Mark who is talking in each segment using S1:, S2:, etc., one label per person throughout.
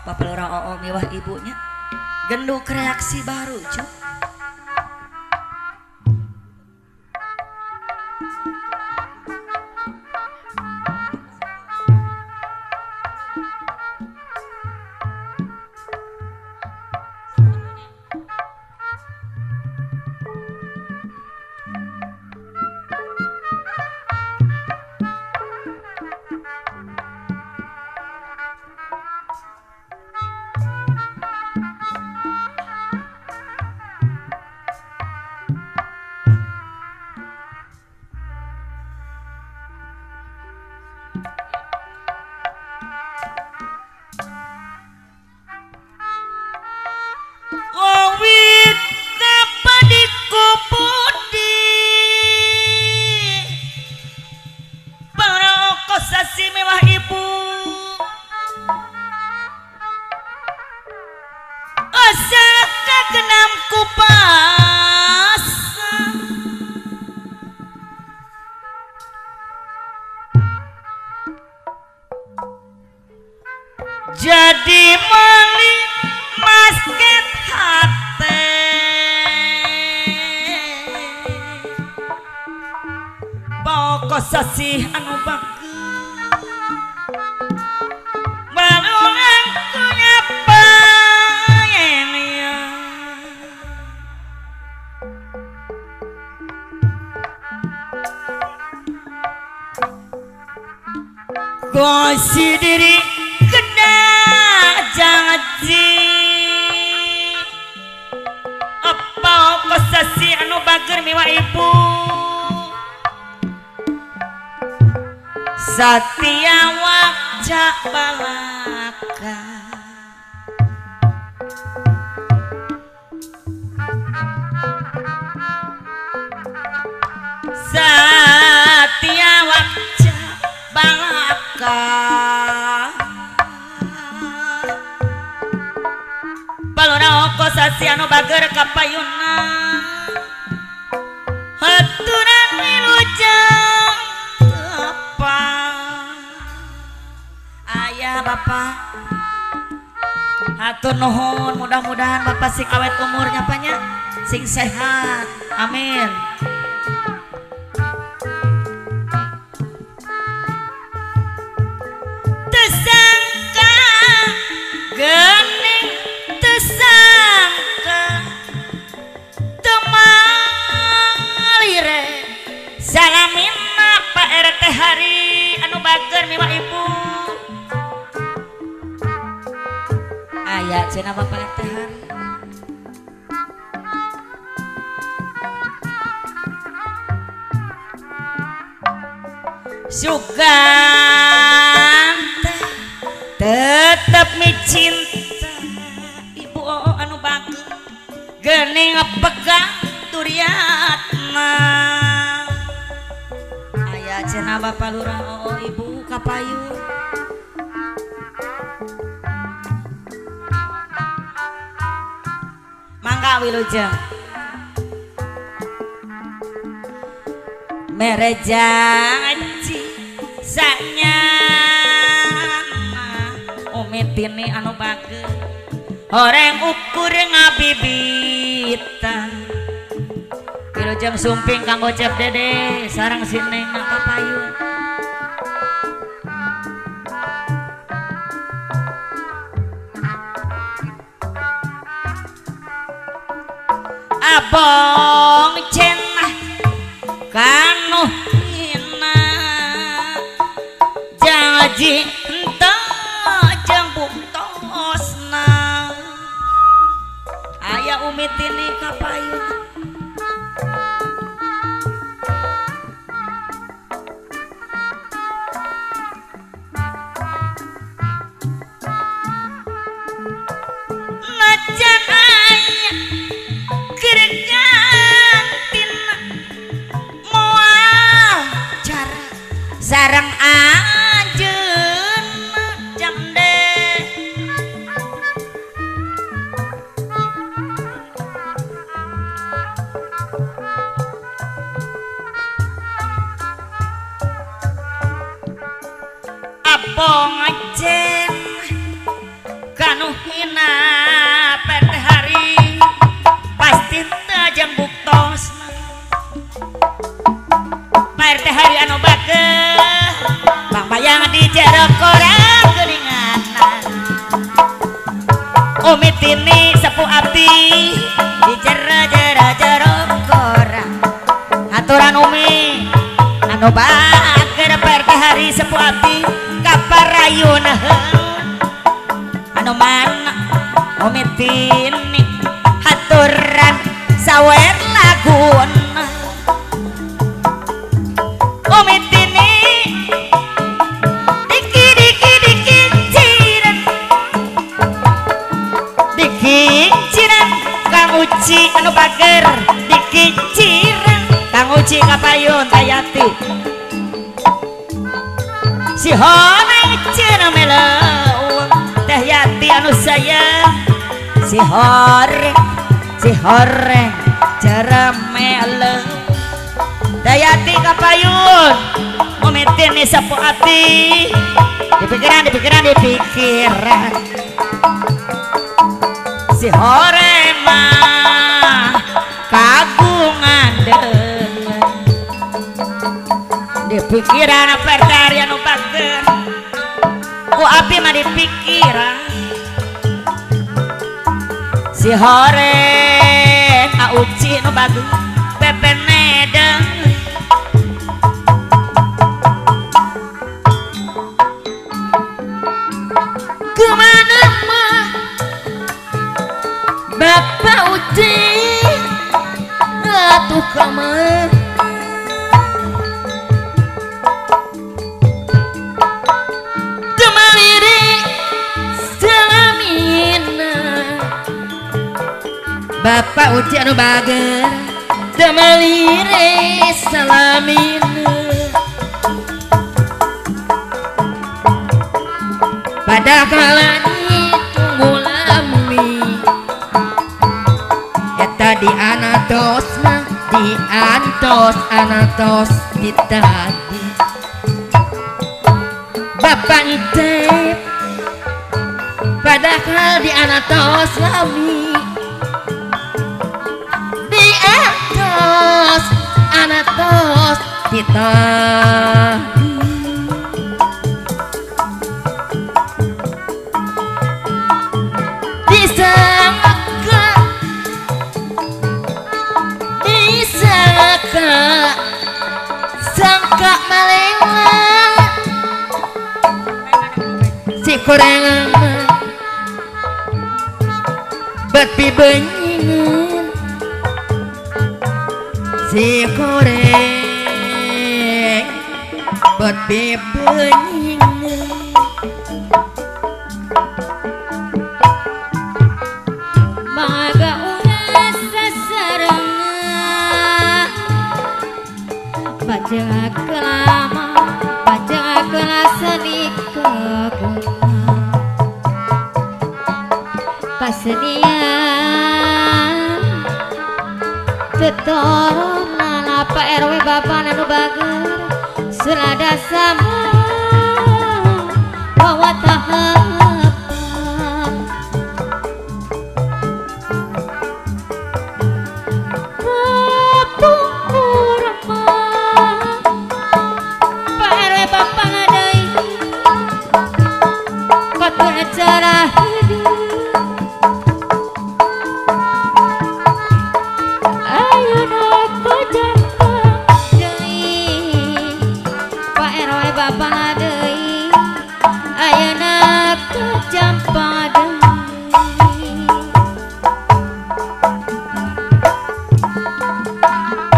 S1: Bapak orang oo mewah ibunya genduk reaksi baru cuk. Jadi mali masket hati pokok sasih anu bagus baru aku nyapa ya gosi diri janji apa kosasi anu bager miwa ibu Satya Wacak Balaka Satya Wacak Balaka kosasi anu bager kapayuna haturan wilujeng apa ayah bapak hatur nuhun mudah-mudahan bapak sing awet umurnya banyak sing sehat amin. Tersangka gening tersangka temalire salamin Pak RT hari anu bager miwa ibu aya cenah Bapak RT hari sugan tetep micinta ibu anu bager gening pegang duriatna aya cenah Bapak Lurah oh ibu kapayun mangga wilujeng merejaji sanyana umitini anu bager horeng ukur ngabibitan wilujeng sumping kanggo cep dede sareng sineng na kapayun abong cenah kanu hina janji entah jang buktosna aya umit ini kapayun najan aya gergantina moal cara sareng anjeun jamde abong ajen kanu PT hari pasti tajam buktos PT hari anu bageh bang bayang di jero korang geninganan umit ini sepuh abdi di jero korang aturan umi anu bageh PT hari sepuh abdi kaparayun anu mana umit ini aturan sawer lagun umit ini diki ciran Kang Uci anu bager diki ciran Kang Uci kapayun tayati si honeng cina meleweng teh yati anu sayang si horeng jeremele dayati kapayun umitin ni sepuh hati di pikiran si horeng mah kagungan di pikiran pertarian anu bager ku abdi mah di pikiran si horeng auci nu bagus pepenedeng kemana mah Bapak Uci atuh kamar kemaliri salamina Bapak Uci anu bager kemaliri salamina pada kalani tunggu lami eta di anatos mah di anatos kita di Bapak ngitip padahal di anatos lami di anatos kita sangka malewat si korengan bepi benyingan si koreng bepi benyingan maga uras sasarangan baca kelama baca kelasa di kegungan kasenian tetoron nana Pak RW Bapak nanu bager selada sama bawa tahapan cara ayeuna kejampang deui Pak RW Bapak deui ayeuna kejampang deui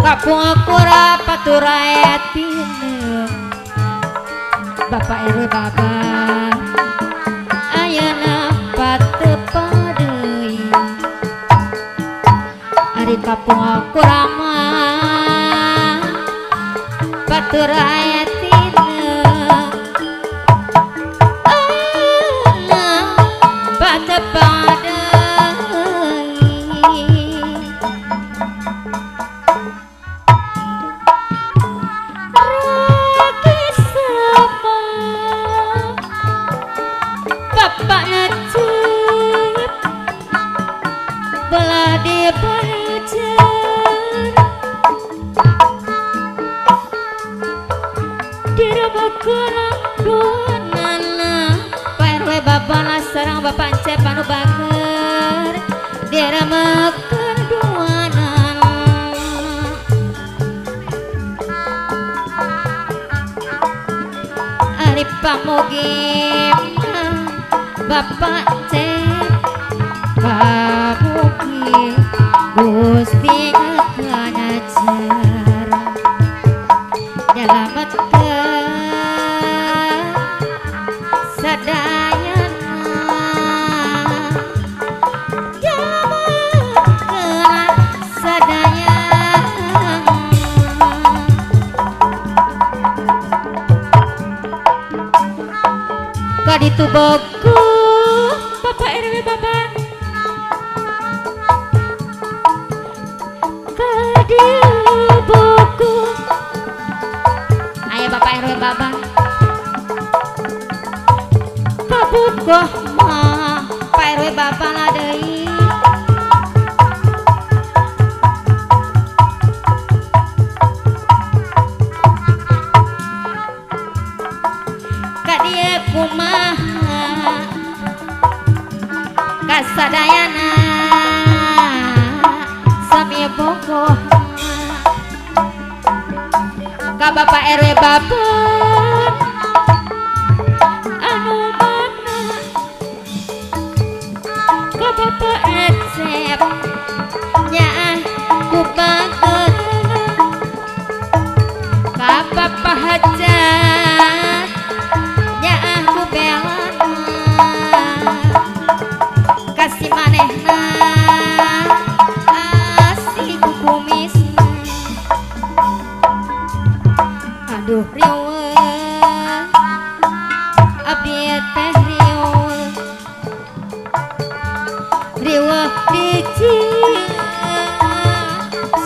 S1: kapung akura paturaet pineung Bapak RW Bapak ayeuna patepadeui ari kapung kurama batur aya tina ayeuna patepadeui ragi sama Bapak ngacep Pak RW babana sareng Bapak Encep anu bager diramekeun duanana ari pamugi Bapak Encep pamugi Gusti ngajar nyelametkeun sadayana nyelametkeun sadayana kaditu boku Bapak RW Bapak kaditu boku ayo Bapak RW Bapak kabukoh mah Pak RW Bapak lah deui ka dieu kumaha kasadayana sami bogoh ka Bapak RW Bapak anu mana ka Bapak Encep nyaah ku bager ka Bapak Hajat nyaah ku belana kasih manehna asih ku kumisna aduh riweuh abdi teh riweuh riweuh dijieun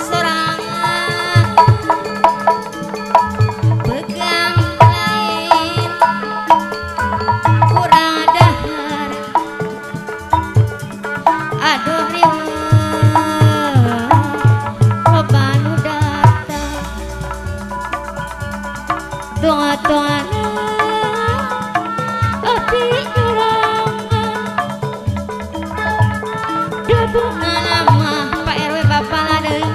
S1: sorangan pegang lain kurang dahar aduh riweuh loba nu datang doa-doana abdi nyurangan debuna mah Pak RW Bapak lah deui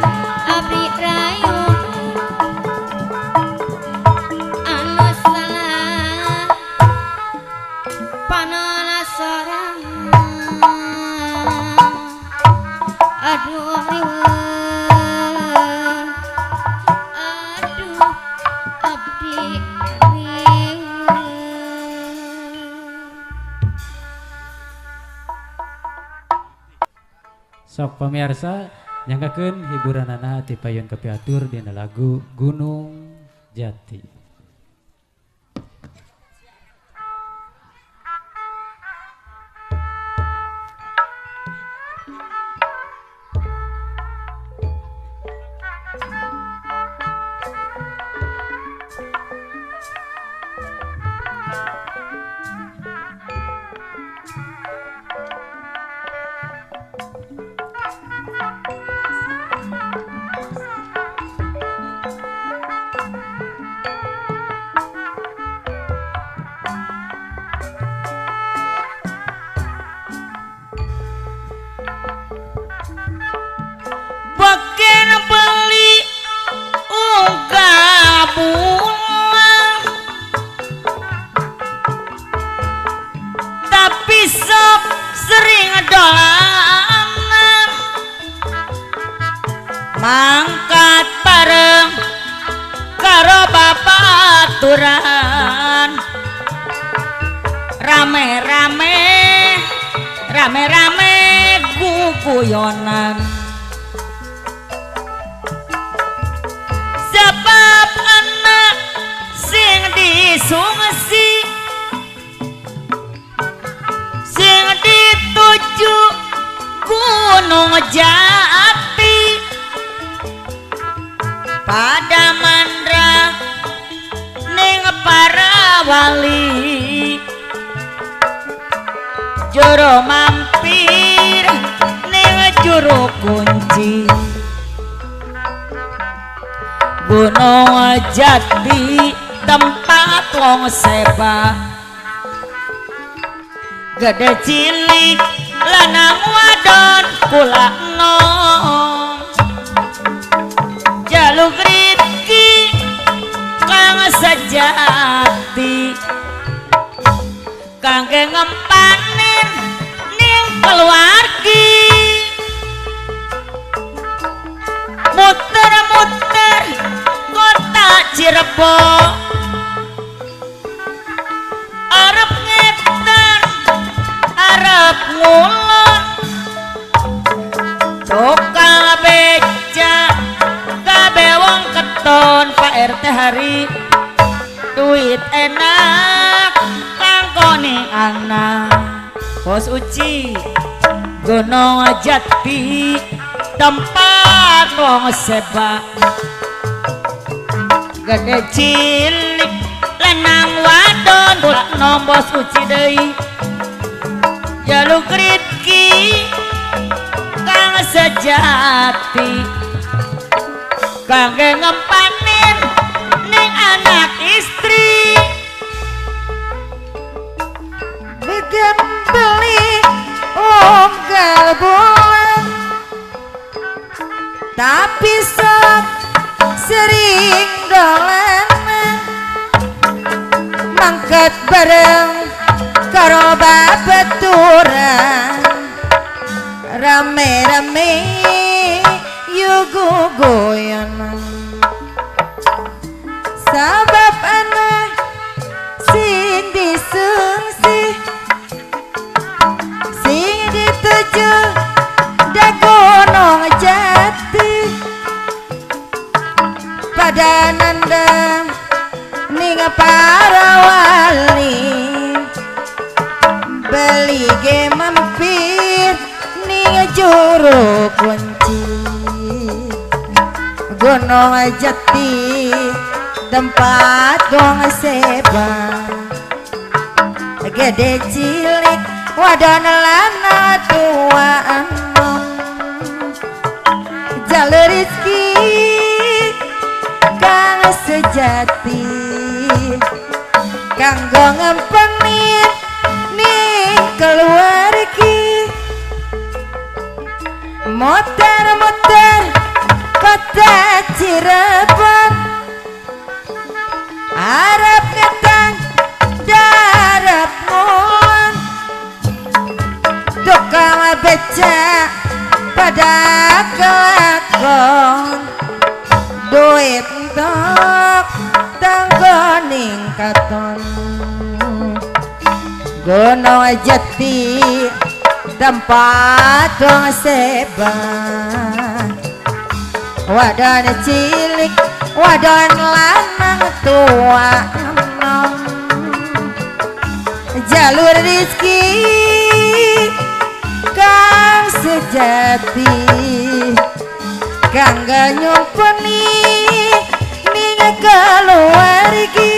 S1: abdi rayuan anu salah panana sorangan aduh riweuh aduh abdi riweuh
S2: sok pamirsa nyangkakeun hiburanana ti payun kepiatur dina lagu Gunung Jati.
S1: Beken beli unggabulang tapi sok sering dolanan mangkat bareng karo babaturan rame-rame guguyonan sebab anak sing disungsi sing dituju Gunung Jati pada mandra ning para wali juru mampir ning juru kunci Gunung Jati tempat wong seba gede cilik lanang wadon kula nom jaluk rizki kang sejati kangge ngempanin ning keluargi muter-muter kota Cirebon arep ngeten arep ngulon tukang beca kabeh wong keton Pak RT hari duit enak kangkone anak Bos Uci Gunung Jati tempat wong seba gede cilik lanang wadon kula nom Bos Uci deui jaluk rizki kang sejati kangge ngempanin ning anak istri
S3: bikin beli unggal bulan tapi sok sering dolanan mangkat bareng karo babaturan rame-rame yugo goyanan sabab anak sing disungsi sing dituju da Gunung Jati pada nandang ning para wali beli ge mampir ning juru kunci Gunung Jati tempat wong seba gede cilik wadon lanang tua enom jalur rizki kang sejati kanggo ngempenin ning keluargi muter-muter kota Cirebon arep ngetan darep ngulon tukang beca pada kelakon duit entok tanggoning katon Gunung Jati tempat wong seba wadon cilik wadon lanang tua enom jalur rizki kang sejati kanggo nyumpeni ning keluargi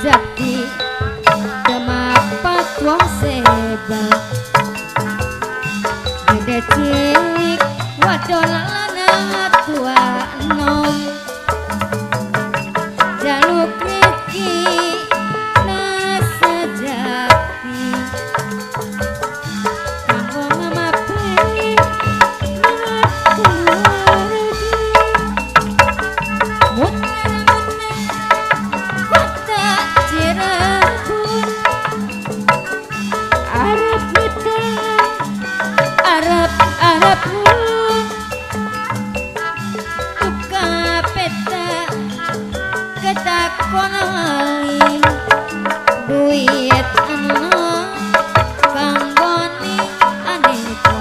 S3: Jati Demak
S4: wong sebab gede cilik wadon lanang tua enom jaluk riki nasajati kanggo ngamapeni duit anu kanggoni aneka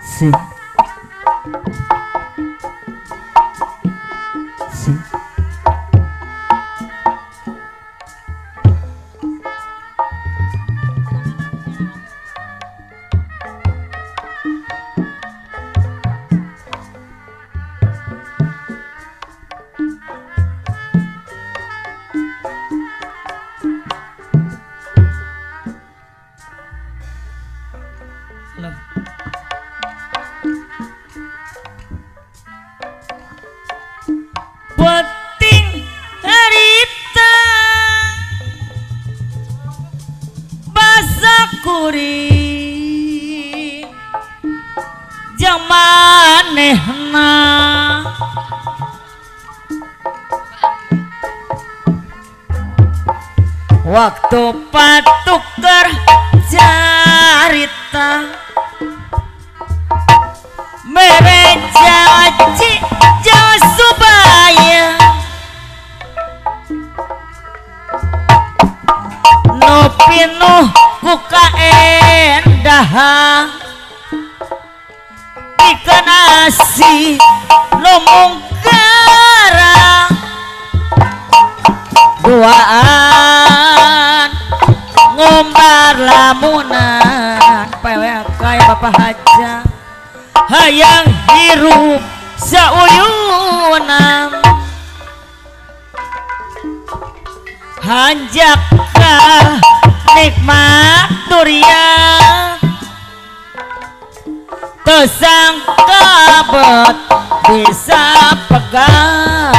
S3: si
S1: Puting harita basa kuri jamanehna waktu patuker carita mere janji jauh supaya no pinuh ku kaendahan ikan asih no mungkara duaan ngombar lamunan pewe kaya bapak haja hayang hirup sauyunam hanjaka nikmat durian tersangka bet bisa pegang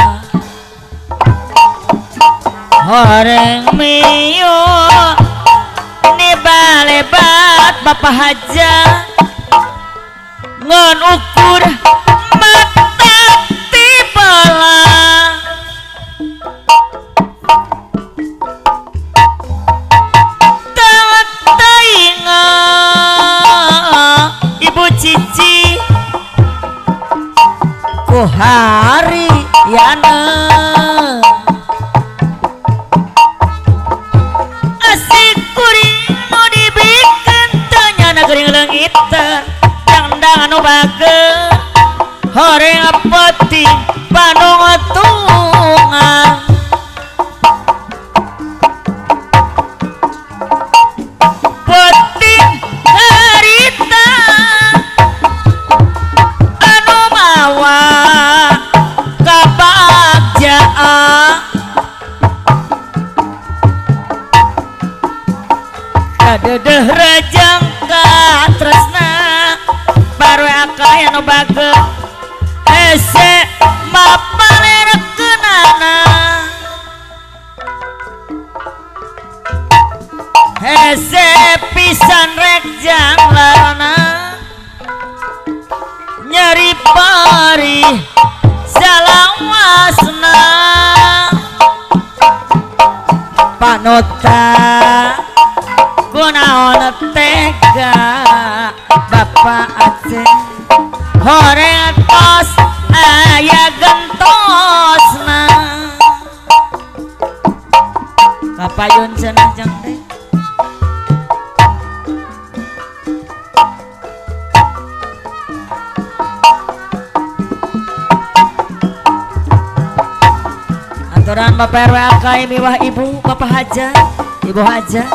S1: horeng mio ni balebat bapak haja ngon ukur mata tibala tawat tainga ibu cici ku hari yana asik kuring mau dibikin tanya negeri lengit anu bager horeng peti bandung tungan peti harita anu mawa kadedeh rejeng katresna baru akaya nu bagel hese mapalerekeunana hese pisan rek janglarna nyeri pari salawasna panuta kunaon tega Bapak Aceh horeng tos aya gentosna kapayun cenah jeung teh aturan Bapak RW Akai miwah Ibu Bapak Haja Ibu Haja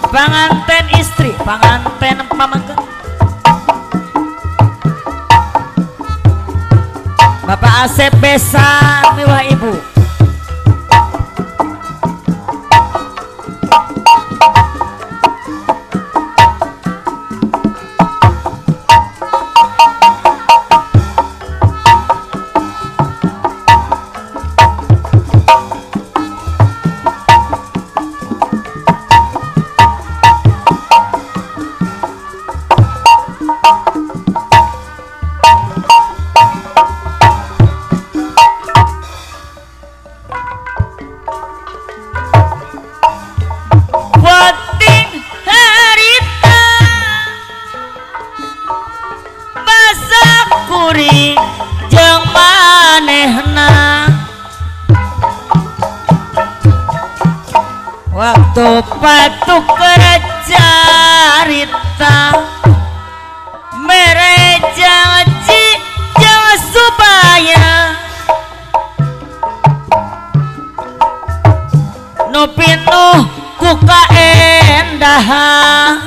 S1: panganten istri panganten pamangken Bapak Asep besan miwah Ibu waktu patuk carita mereja jangan supaya nu pinuh ku kaendahan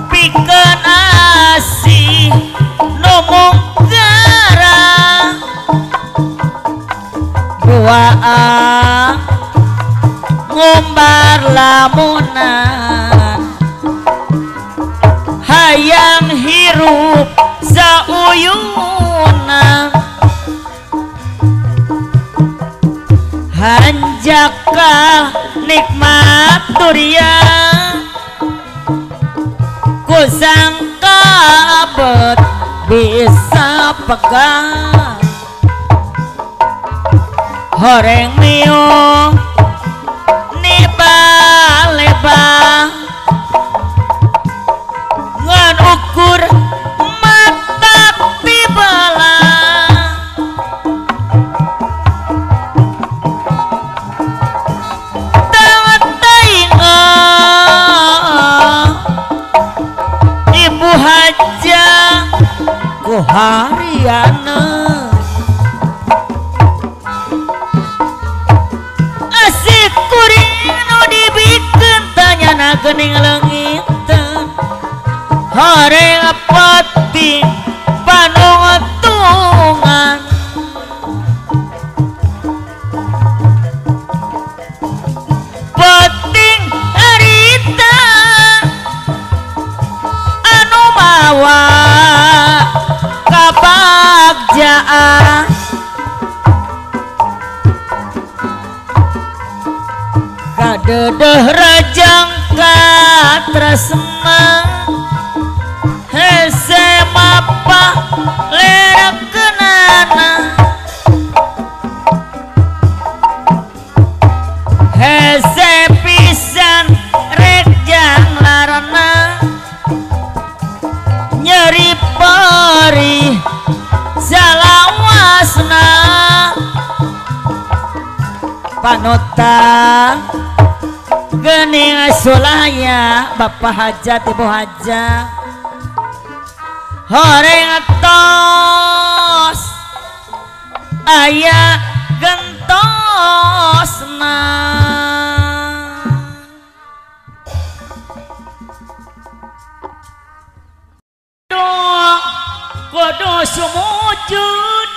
S1: pikeun asih nu munggara duaan ngumbar lamunan hayang hirup sauyuna hanjaka nikmat durian ku sangka abet bisa pegang horeng miung lebar ngan ukur mata tibala tangan tainga Ibu Haja ku hariana asik kuring tanya gening lengitan horeng pati panuntungan penting harita anu mawa kabagjaan kadedeh rajang katresna hese mapa lerekeunana hese pisan rek janglarna nyeri pari salawasna panuta gening sulaya Bapak Hajat Ibu Haja horeng tos aya gentosna kudu sumujud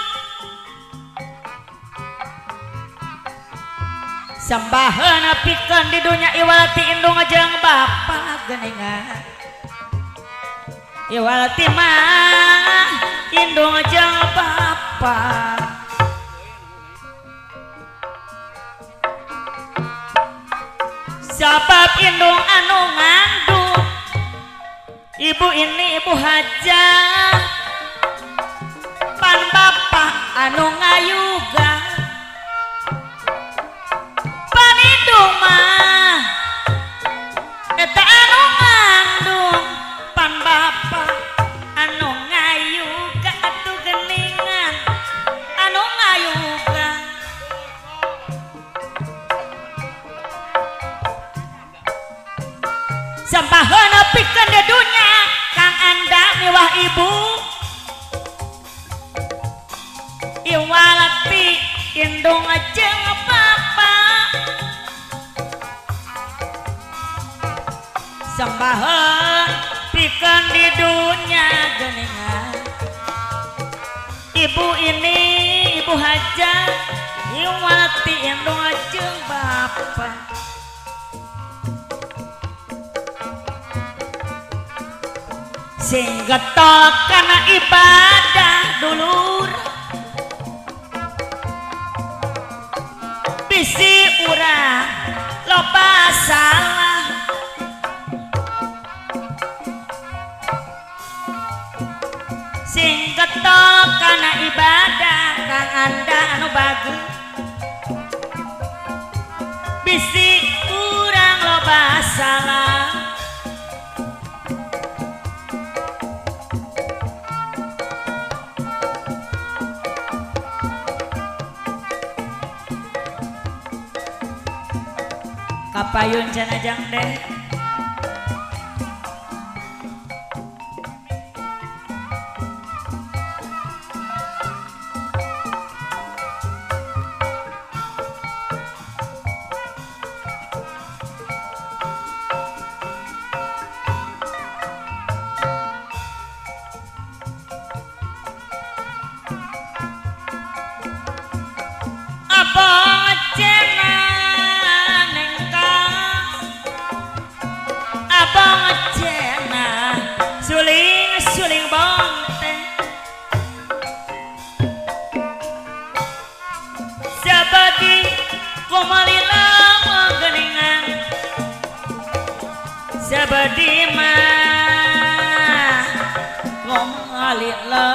S1: sambahan pikeun di dunya iwalati indung jeung bapa geuningan iwalati mah indung jeung bapa sabab indung anu ngandung ibu ini ibu hajah pan bapa anu ngayuga pan indung mah eta anu ngandung pan bapa anu ngayuga atuh geuningan anu ngayuga sampaheun pikeun di dunya kang anda miwah ibu iwalati indung jeung bapa sambaheun pikeun di dunya geuningan ibu ini ibu hajah iwalati indung jeung bapa sing getol kana ibadah dulur bisi urang loba salah sing getol kana ibadah kang anda anu bagus bisi urang loba salah kapayun janajang deh abang cena abang cena suling bonteng sabadi kumalila geuningan sabadi mah kumalila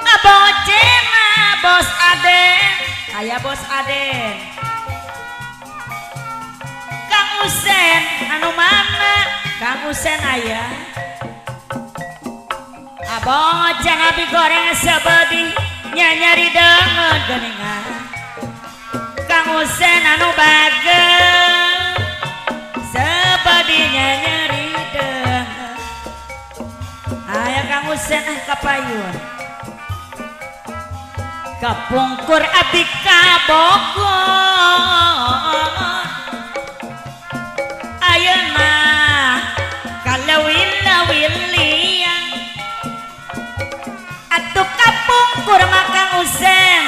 S1: abang cena bos Aden aya bos Aden Kang Usen anu mana Kang Usen aya abang jangan goreng sabadi nyanyari dengan geuningan Kang Usen anu bagel sabadi nyanyari dengan aya Kang Usen kapayun kapungkur abdi ka Bogor ayeuna kalawil-lawilian atuh kapungkur makang Usen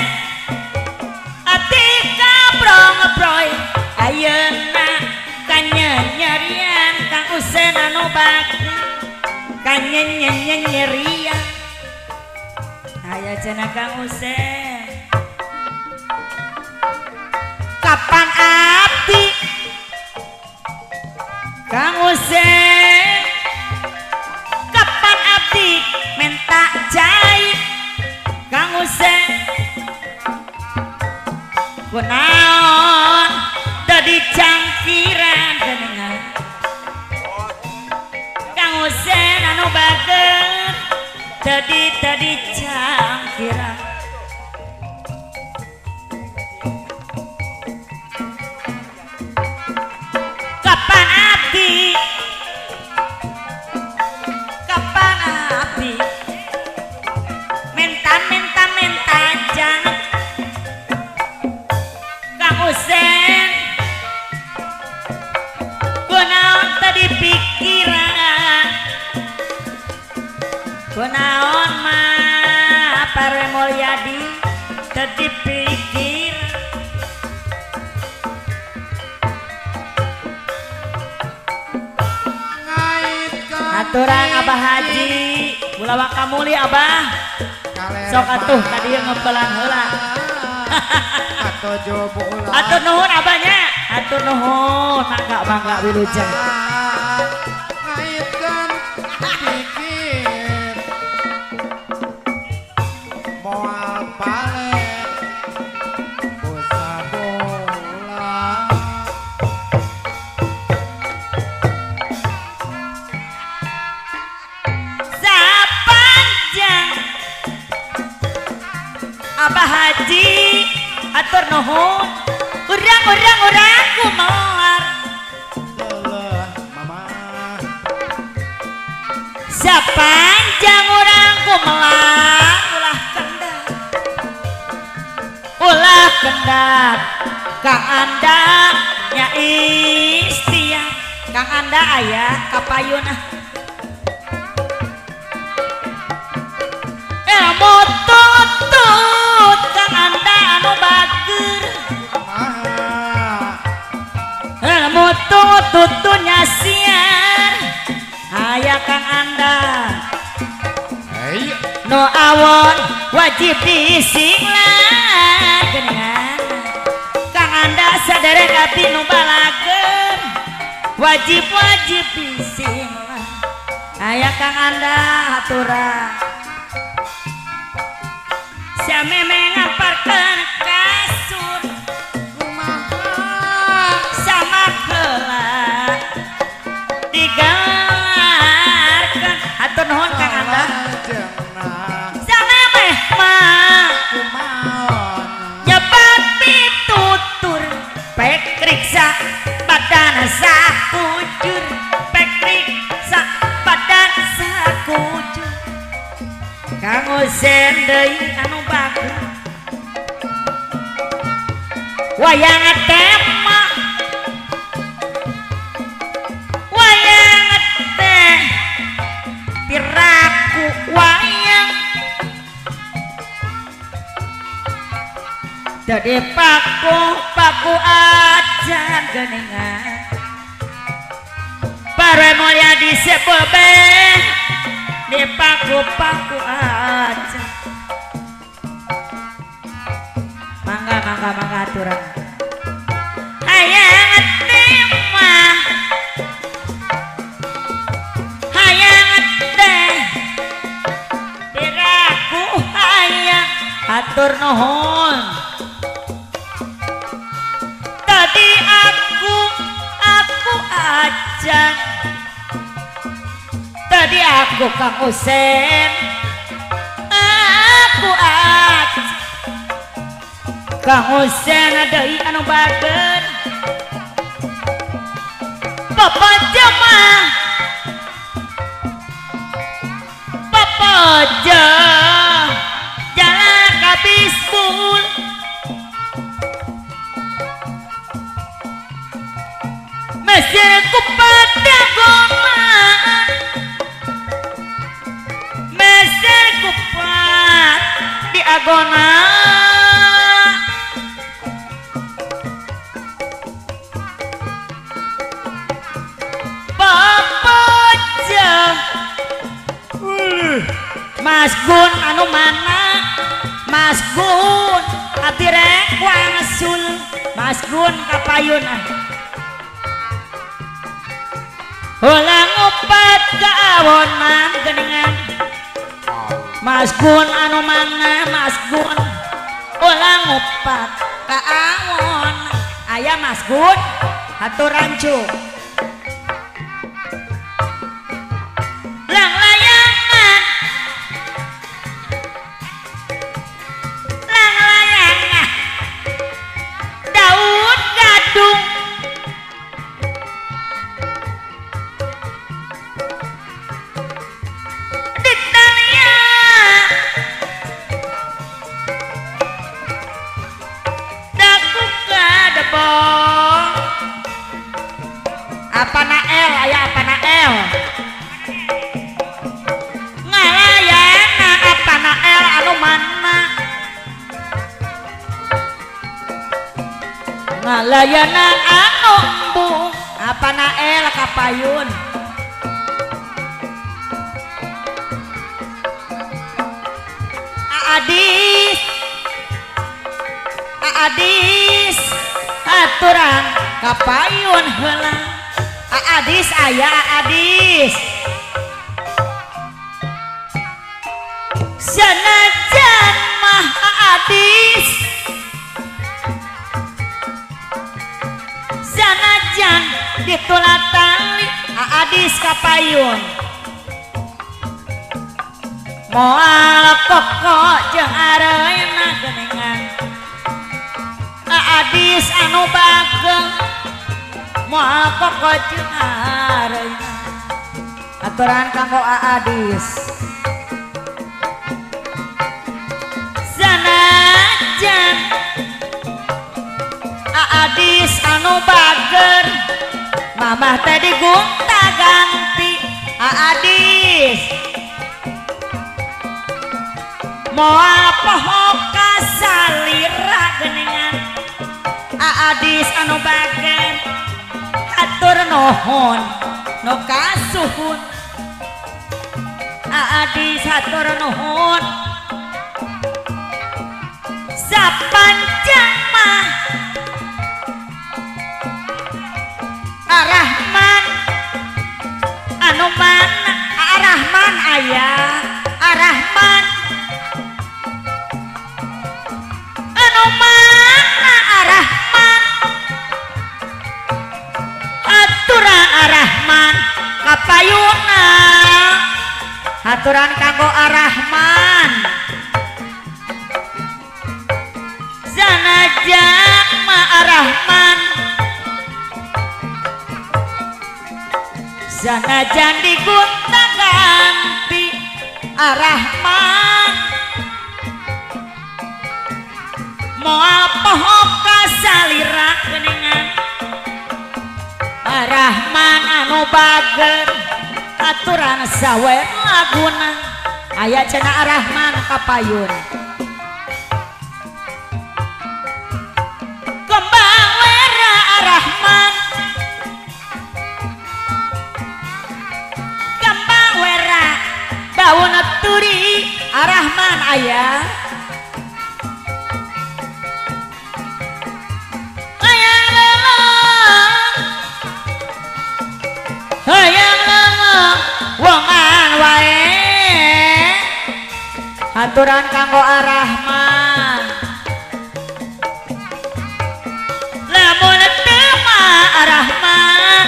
S1: abdi ka Brong-broy ayeuna kanyanyerian Kang Usen anu bakti kanyanyerian aya cenah Kang Usen kapan abdi Kang Usen kapan abdi menta jahit Kang Usen kunaon tadi cangkiran geuningan Kang Usen anu bager tadi cangkiran kapan abdi menta jangan Kang Usen kunaon tadi pikiran kunaon mah Parwe Mulyadi teu dipikir aturan Abah Haji Bulawa Kamuli Abah sok atuh ka dieu ngeupelan heula atur nuhun abahnya atur nuhun mangga wilujeng
S5: ngaitkeun pikir moal palet busa bola
S1: sapanjang Abah Haji atur nuhun urang kumalar
S5: leuleuh mama
S1: sapanjang urang kumalar ulah kendak Kang Anda nya istiak Kang Anda aya kapayun tutut Kang Anda anu bager tututnya siar aya Kang Anda no awon wajib disinglah geningan Kang Anda sadere abdi nu balageun wajib disinglah aya Kang Anda haturan sameme ngaparkeun kasur sama kelak digalarkeun atur nuhun Kang Anda sameme mah nyebat pitutur pek riksa badan sakujur pek riksa badan sakujur Kang Usen deui anu bagus wayang tema wayang teh piraku wayang jadi paku ajan geningan Parwe Mulyadi sebeben di paku aja mangga aturan hayang tema hayang teh piraku hayang atur nuhun tadi aku aja tadi aku Kang Usen aku aja Kang Usen deui anu bager Bapak Jemaah Bapak jalan kabis pun Mesir kupat dagongan Mesir kupat di agonan Bapak Mas Gun anu mana Mas Gun abdi rek wangsul Mas Gun kapayun ulang upat keawonan geningan Mas Gun anu mana Mas Gun ulang upat keawon aya Mas Gun haturan cuk lang layangan daun gadung ngalayanan anu embung apa nael kapayun Adis aturan kapayun heula Adis aya Adis sanajan mah Adis sanajan ditulak tali Adis kapayun moal koko jeung areuna geuningan Adis anu bageng moal koko jeung areuna aturan kanggo Adis sanajan Adis anu bager mamah teh digunta ganti Adis moal poho kasalira geuningan Adis anu bager atur nuhun nu kasuhun Adis atur nuhun sapanjang mah Rahman anu mana Rahman aya Rahman anu mana Rahman aturan Rahman kapayuna aturan kanggo Rahman sanajan ma Rahman sanajan digunta ganti Rahman moal poho kasalira geuningan Rahman anu bager aturan sawe laguna aya cenah Rahman kapayun kembang wera Rahman kembang wera daun turi Rahman aya hayang leung wongan wae aturan kanggo Rahman lamun teu mah Rahman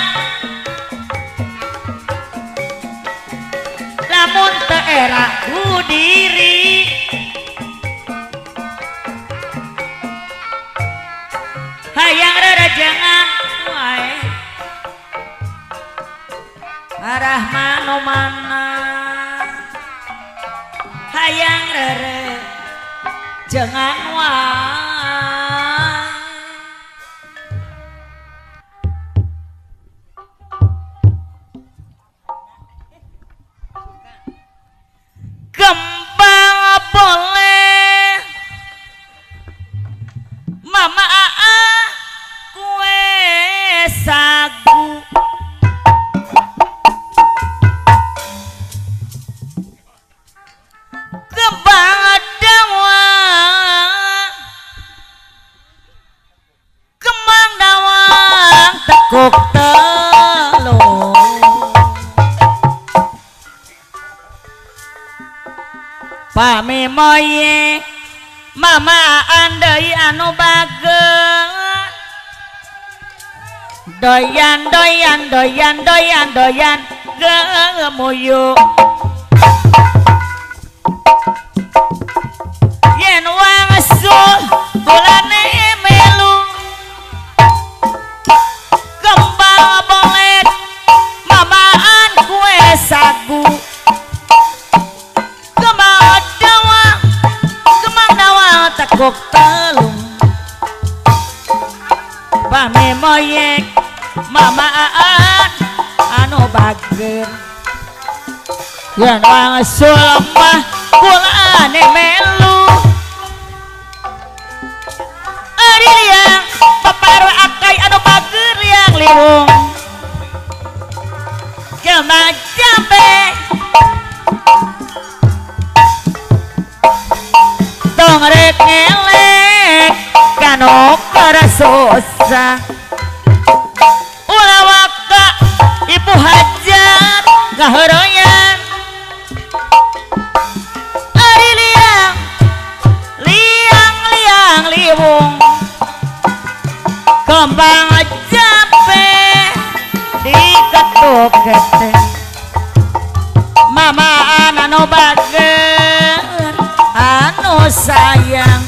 S1: lamun teu era ku diri hayang rerejengan wae Rahman nu mana hayang rere jangan wae kembang boleh mama kue sagu kembang dawa kembang dawang tekuk telung pami moye mama andai anu bageng doyan doyan doyan doyan doyan gemuyuk yen wangsul kulane melu kembang bolet mamaan kue sagu kembang dawa tekuk telung pame moyek mamaan anu bager yen wangsul mah kulane melu ari yang paparu liang liwung kembang jambe tong rek ngelek kanu kerasosa ulah waka ibu hajat ngaheroyan ari liang liwung kembang jambe diketuk kete mama anu bager anu sayang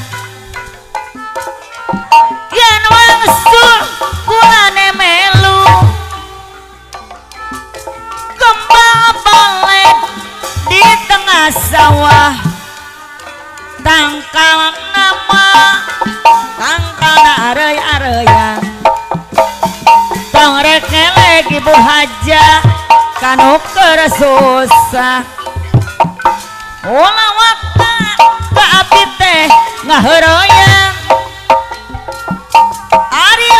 S1: yen wangsul kulane melu kembang balet di tengah sawah tangkal nama tangkal arey-areyan tong rek ngelek ibu haja kanu keresusah ulah waka ka abdi teh ngaheroyan ari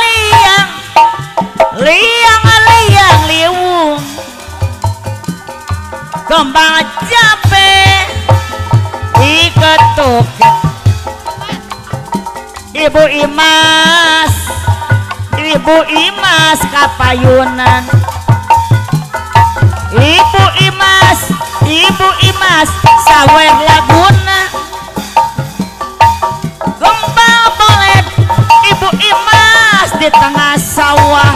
S1: liang liwung kembang jambe diketuk ibu imas kapayunan ibu imas sawer laguna kembang bolet ibu imas di tengah sawah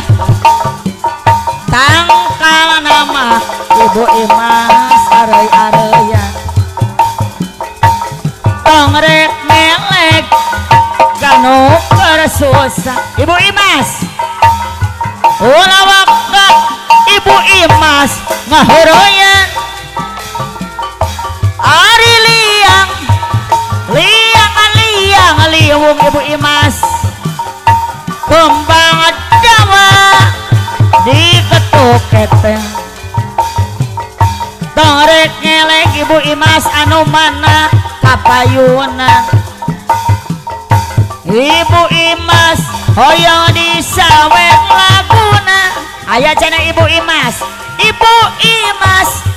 S1: tangkal nama ibu imas arey-areyan tong rek melek kanu keresusah ibu imas ulah waka ibu imas ngaheroyan ari liang liwung ibu imas kembang jawa diketuk kete tong rek ngelek ibu imas anu mana kapayunan ibu imas hoyong di sawer laguna aya cenah ibu imas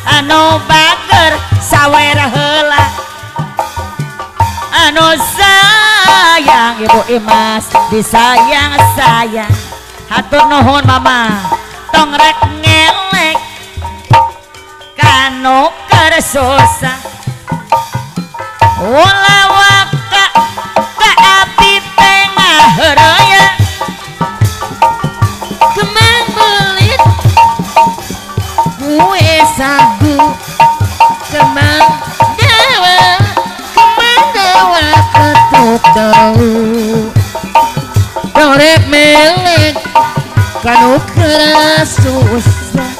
S1: anu bager sawer heula anu sayang ibu imas disayang hatur nuhun mama tong rek ngelek kanu keresusah ulah waka ka abdi teh ngaheroyan
S3: kemang belit gue sagu kemang dawa ketuk daun dorek melek kanu kerasusah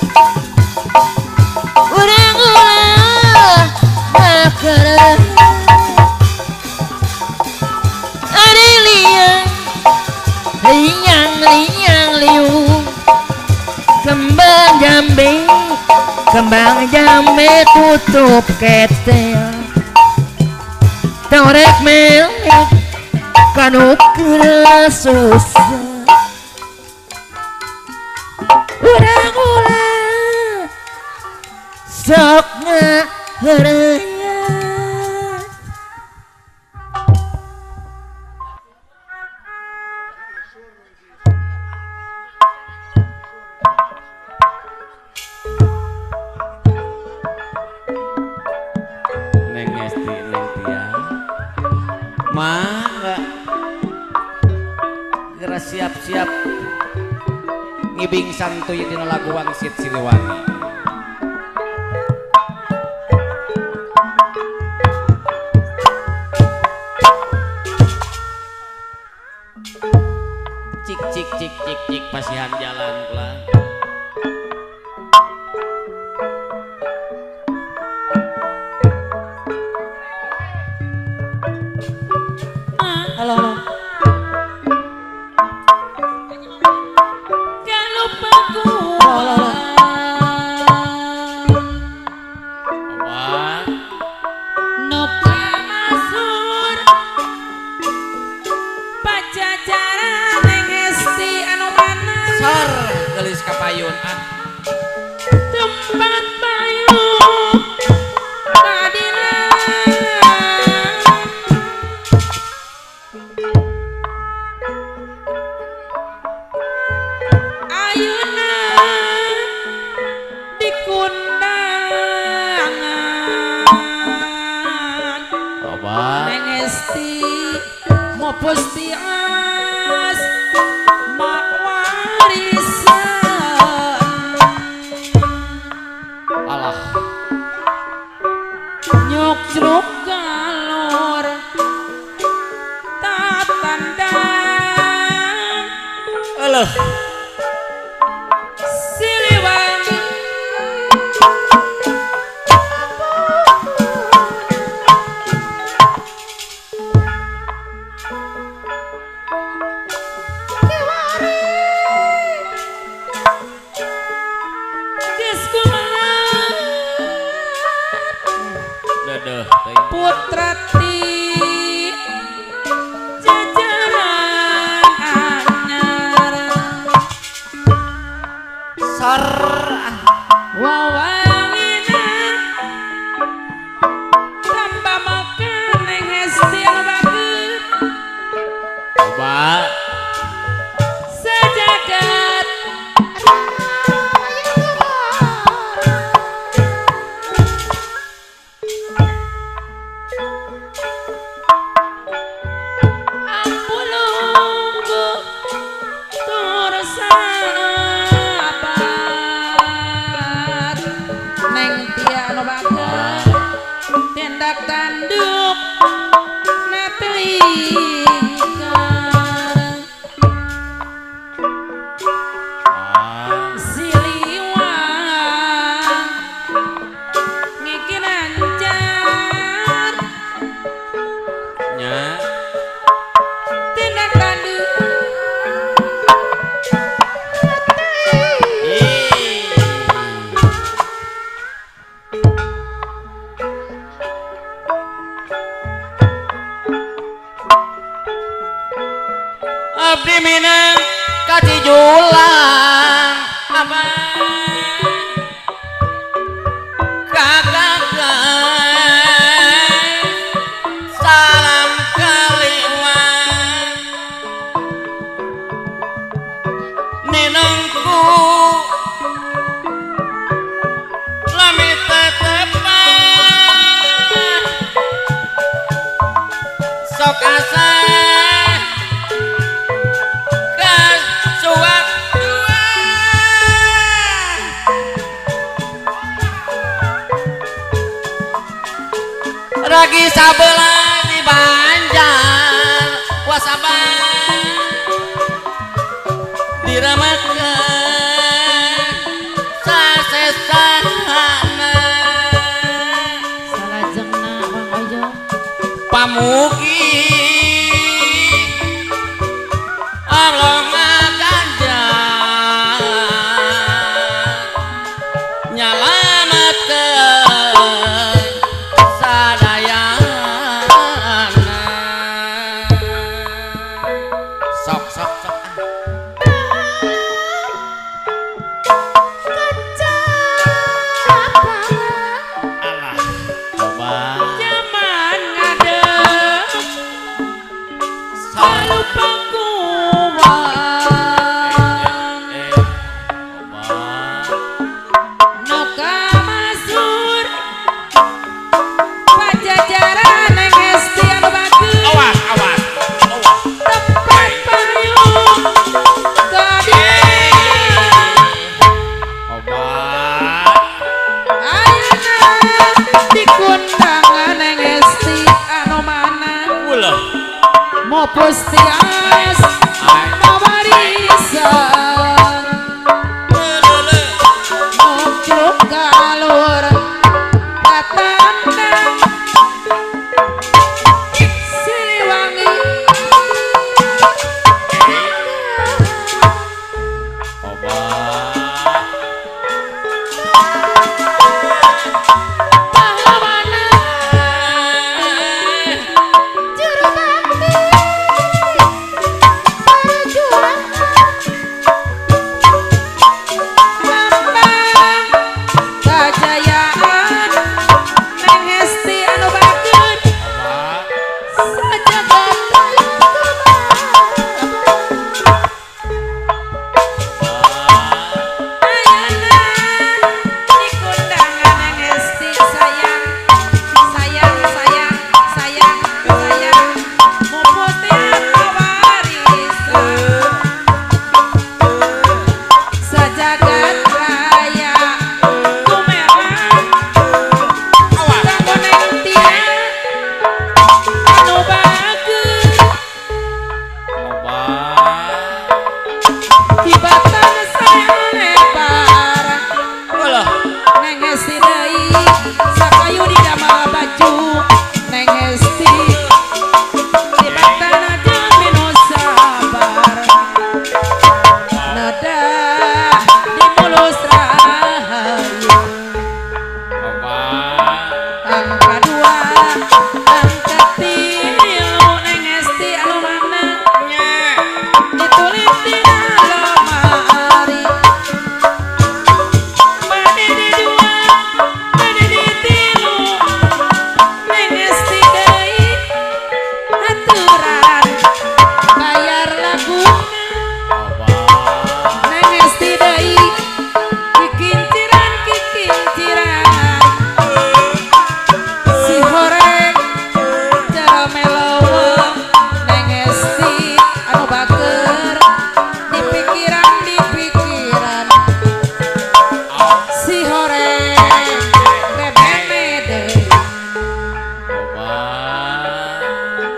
S3: urang ulah baker ari liang liwung kembang jambe tutup ketel torek melek kanu kerasusah urang ulah sok ngaheureuyan
S5: mangga geura siap-siap ngibing santuy dina lagu Wangsit Siliwangi. Cik cik cik cik cik pasihan jalan pelan.
S3: Halo.
S4: Jangan lupa gua. Noka masur pacacaran neng esti anu mana.
S3: Sor.
S4: esti mopos tias mak warisan
S5: alah
S4: nyuk cruk galur tatandang
S5: alah
S4: Siliwangi
S5: dadah
S4: putra ti jajaran anyar
S5: sar
S4: wawangina tambah makan yang hesti yang bagus
S5: coba
S4: sejagat ampulunggu tur sabar neng tiano bagus tindak tanduk netelingkar siliwang ngikin anjar
S5: nya
S4: tindak tanduk
S5: abdi minang kasih julang apa kakak salam kaliwan ninangku lami tetepan sok asa ragi sabelah di Banjar wasaban diramatkan sasesana
S4: salajengna Bang Ojo
S5: pamugi Allah ngaganjar nyalamatkan sadayana sok sok sok alah coba
S4: zaman ngadeg salupa kuwang nuka masur pajajaran yang esti anu bagus
S5: awas awas
S4: tempat payung kadieu
S5: obat
S4: ayeuna di kundangan yang esti anu mana
S5: ulah
S4: mopos tias mawarisan Mukruk galur tatandang Siliwangi
S5: obat
S4: pahlawana juru bakti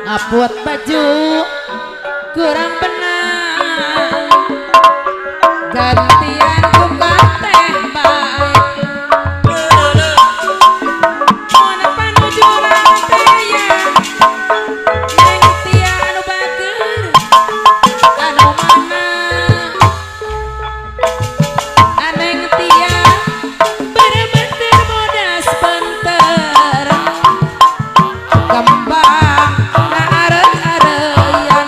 S4: Apot baju kurang benar gantian buka teh baik mana panuju rantaya neng tia anu bager anu mana aneng tia bener-bener bodas bentar kembang na areuy-areuyan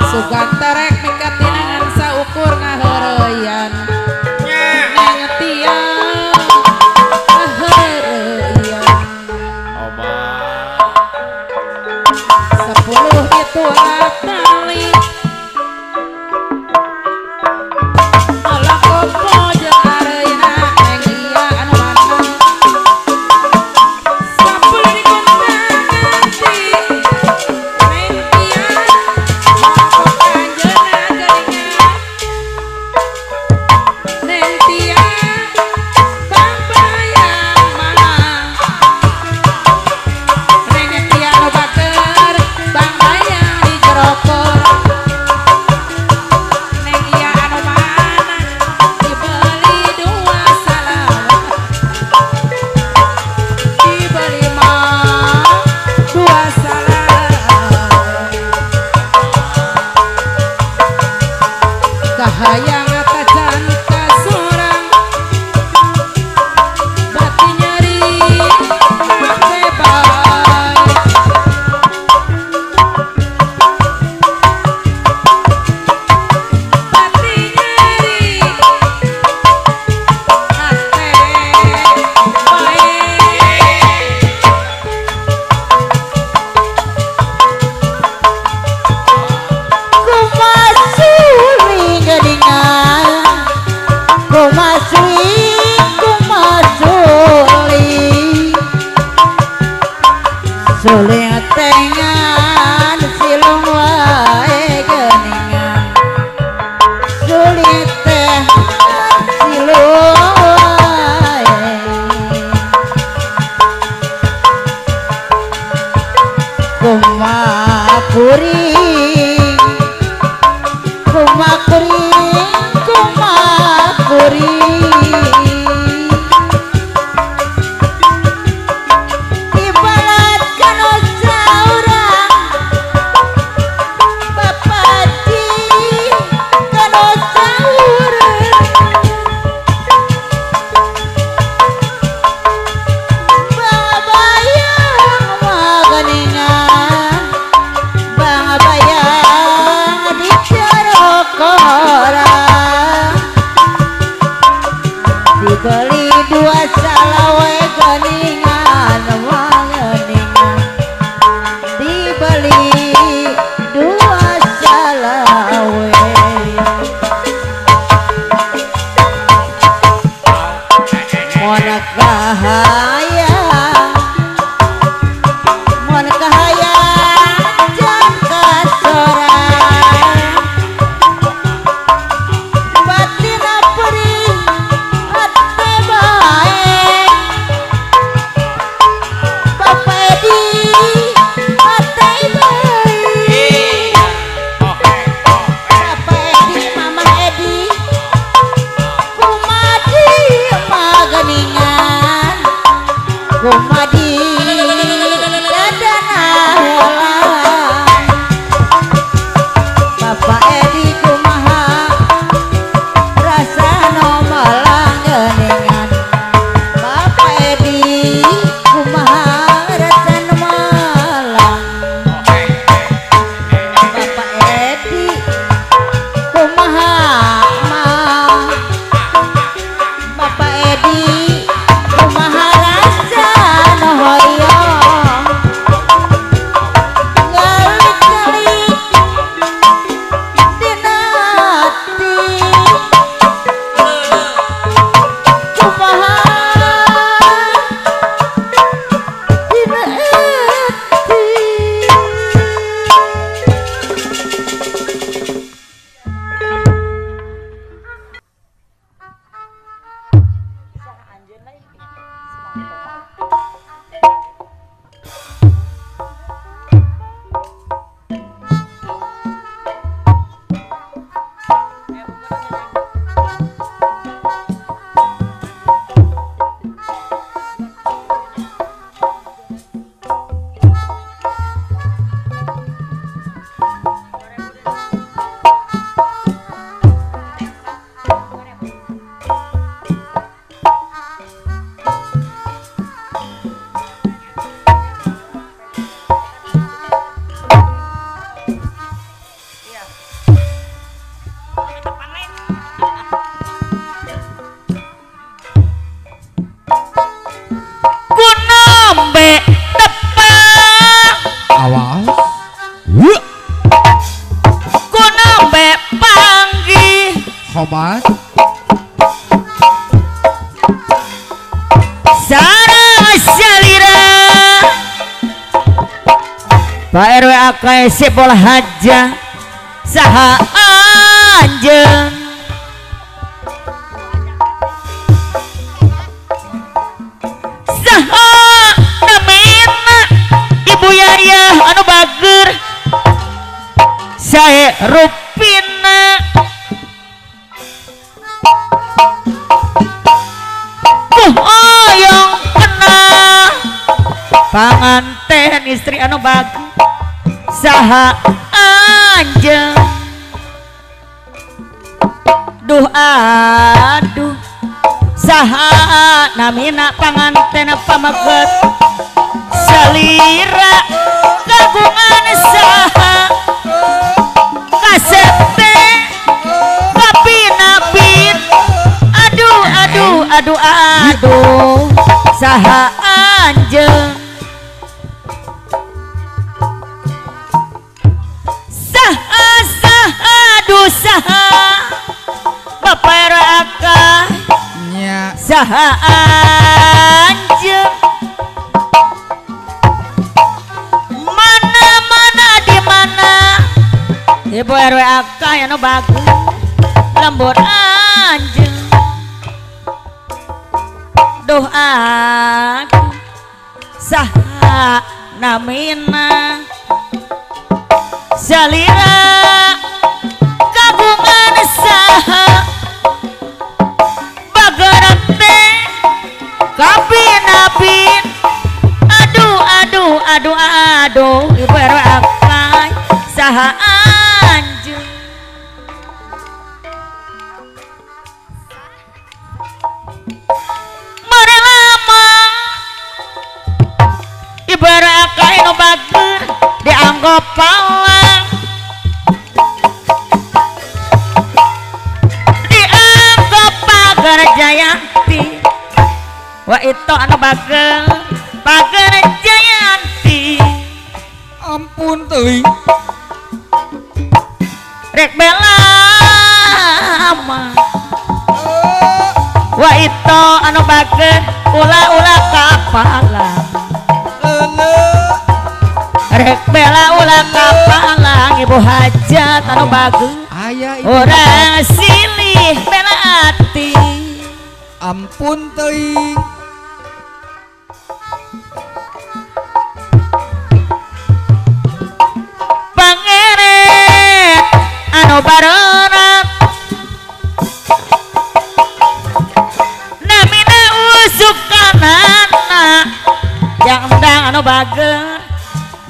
S4: sugan terek mika tinangan saukur ngaheureuyan neng tia ngaheureuyan 10 ditulah tali olah kopo jeung areuna neng tia anu mana sampul dikontak ganti neng tia mangkok kanjeuna geuningan neng tia bambayang mang neng tia anu baker bambayang di jerokor neng tia anu mana dibeli 2 salawat dibeli mah 2 salawat kahayang tajan ka sorang bati nyeri make bae bati nyeri make bae
S3: kumasuri geningan kumasuri suling tengan silung wae geningan suling tengan silung wae kumakuring kumakuring ibarat kana saurang bapaji kana saurang babayang maganingan babayang di cerokora dibeli 2 salawe geningan wangeningan dibeli 2 salawe monak kahayang monak kahayang jan kasorang batina perih hati baik Papa Edi hati baik Papa Edi Mama Edi kumadi maganingan kumadi dadana helang Papa Edi kumaha rasa nomalang geningan Papa Edi kumaha rasa nomalang Papa Edi kumaha mah Papa Edi kumaha rasa nohoi
S1: Pak RW akai sipol haja saha anjeun saha namina Ibu Yayah anu bager sae rupina oyong kena panganten istri anu bager saha anjeun duh aduh saha namina panganten pameget salira kagungan saha kasete kapinapin aduh aduh aduh aduh saha anjeun saha Bapak Raka
S5: nya
S1: saha anjeun mana di mana Ibu RW Aka anu bagus lembur anjeun duh aduh saha namina salira kagungan saha bagerak teh kapinapin aduh aduh aduh aduh Ibu RW akai saha anjeun mare lama Ibu RW akai nu bager dianggap palang Jayanti wa itu anu bagel Pager Jayanti
S5: ampun teuing
S1: rek bela mah wa itu anu bagel ulah kapalang rek bela ulah kapalang Ibu hajat anu bagel
S5: aya
S1: orang silih bela ati
S5: ampun teuing
S1: pangeret anu baronak namina usuk kanana yang endang anu bager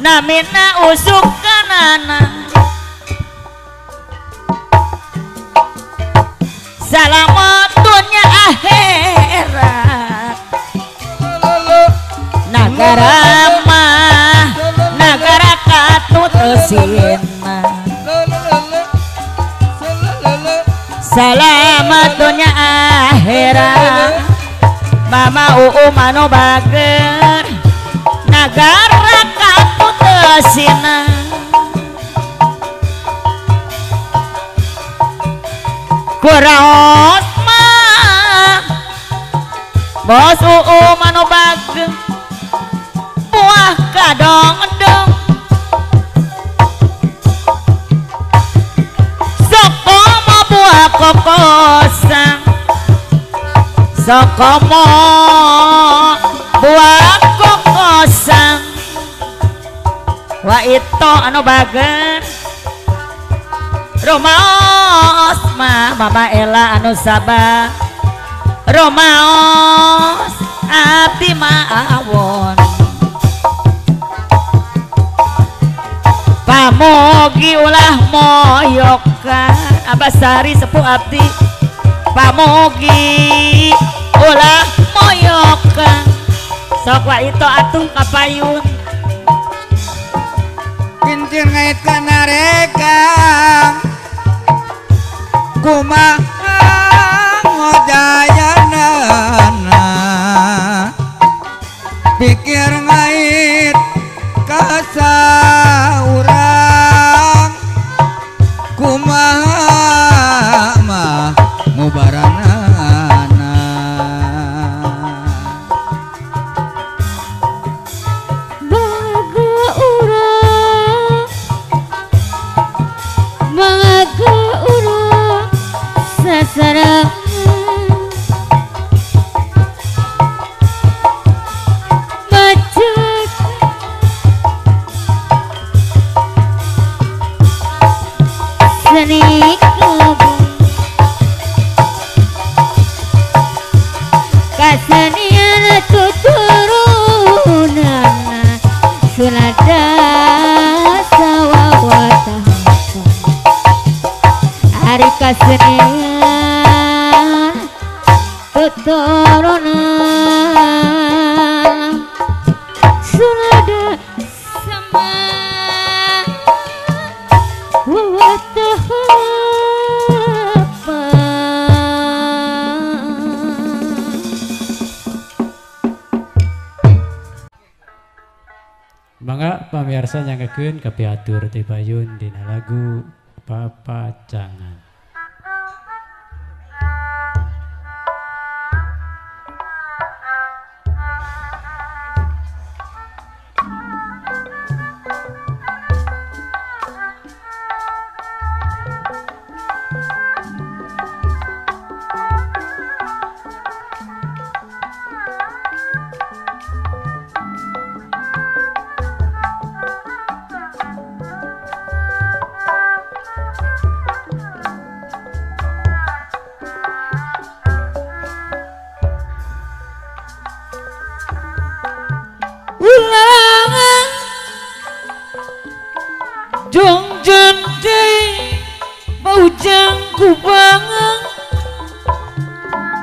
S1: namina usuk kanana salamat dunia akhirat nagara mah nagara katutusina salamat dunia akhirat mama manu bager nagara katutusina kuraos mah bos manu bager buah kadong-dong sokomo buah kokosang sokomo buah kokosang wa itu anu bager Romaos mah Mama Ella anu sabar Romaos abdi maawon pamogi ulah moyokan Abasari sepuh abdi pamogi ulah moyokan sok wa itu atuh kapayun
S5: kincir ngait kana rekang kumaha ngodayanana pikir ngait kasa urang kumaha mah mubaranana
S3: baga urang
S2: Mangga pamirsa nyangekeun kapiatur ti payun dina lagu Papacangan.
S1: Jong jendei paujang kubangang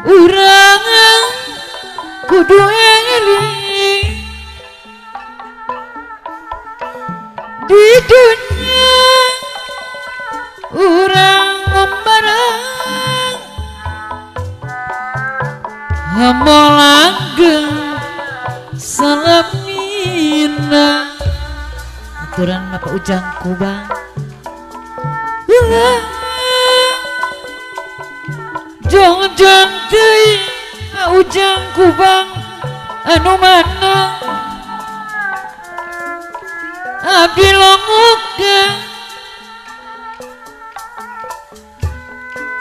S1: urangang kudu eling di dunia urang membarang hamolanggeng salamina aturan apa ujang kubang jangan jantai ujang kubang anu mana abdi longoka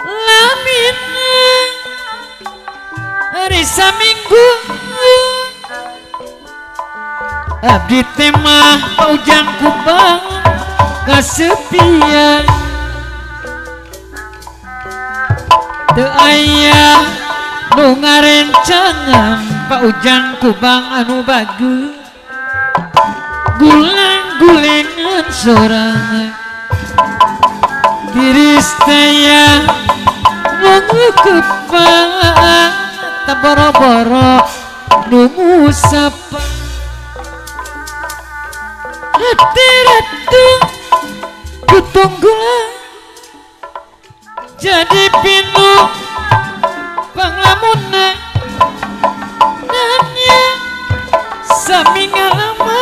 S1: lamin hari saminggu abdi tema ujang kubang kasepian teu aya nu ngarencangan Pak Ujang kubang anu bagus guling-gulingan sorangan tiris taya mengukupang tak boro-boro nunggu sapa hati ratu kutunggulan jadi pinu panglamuna nanya sami ngalama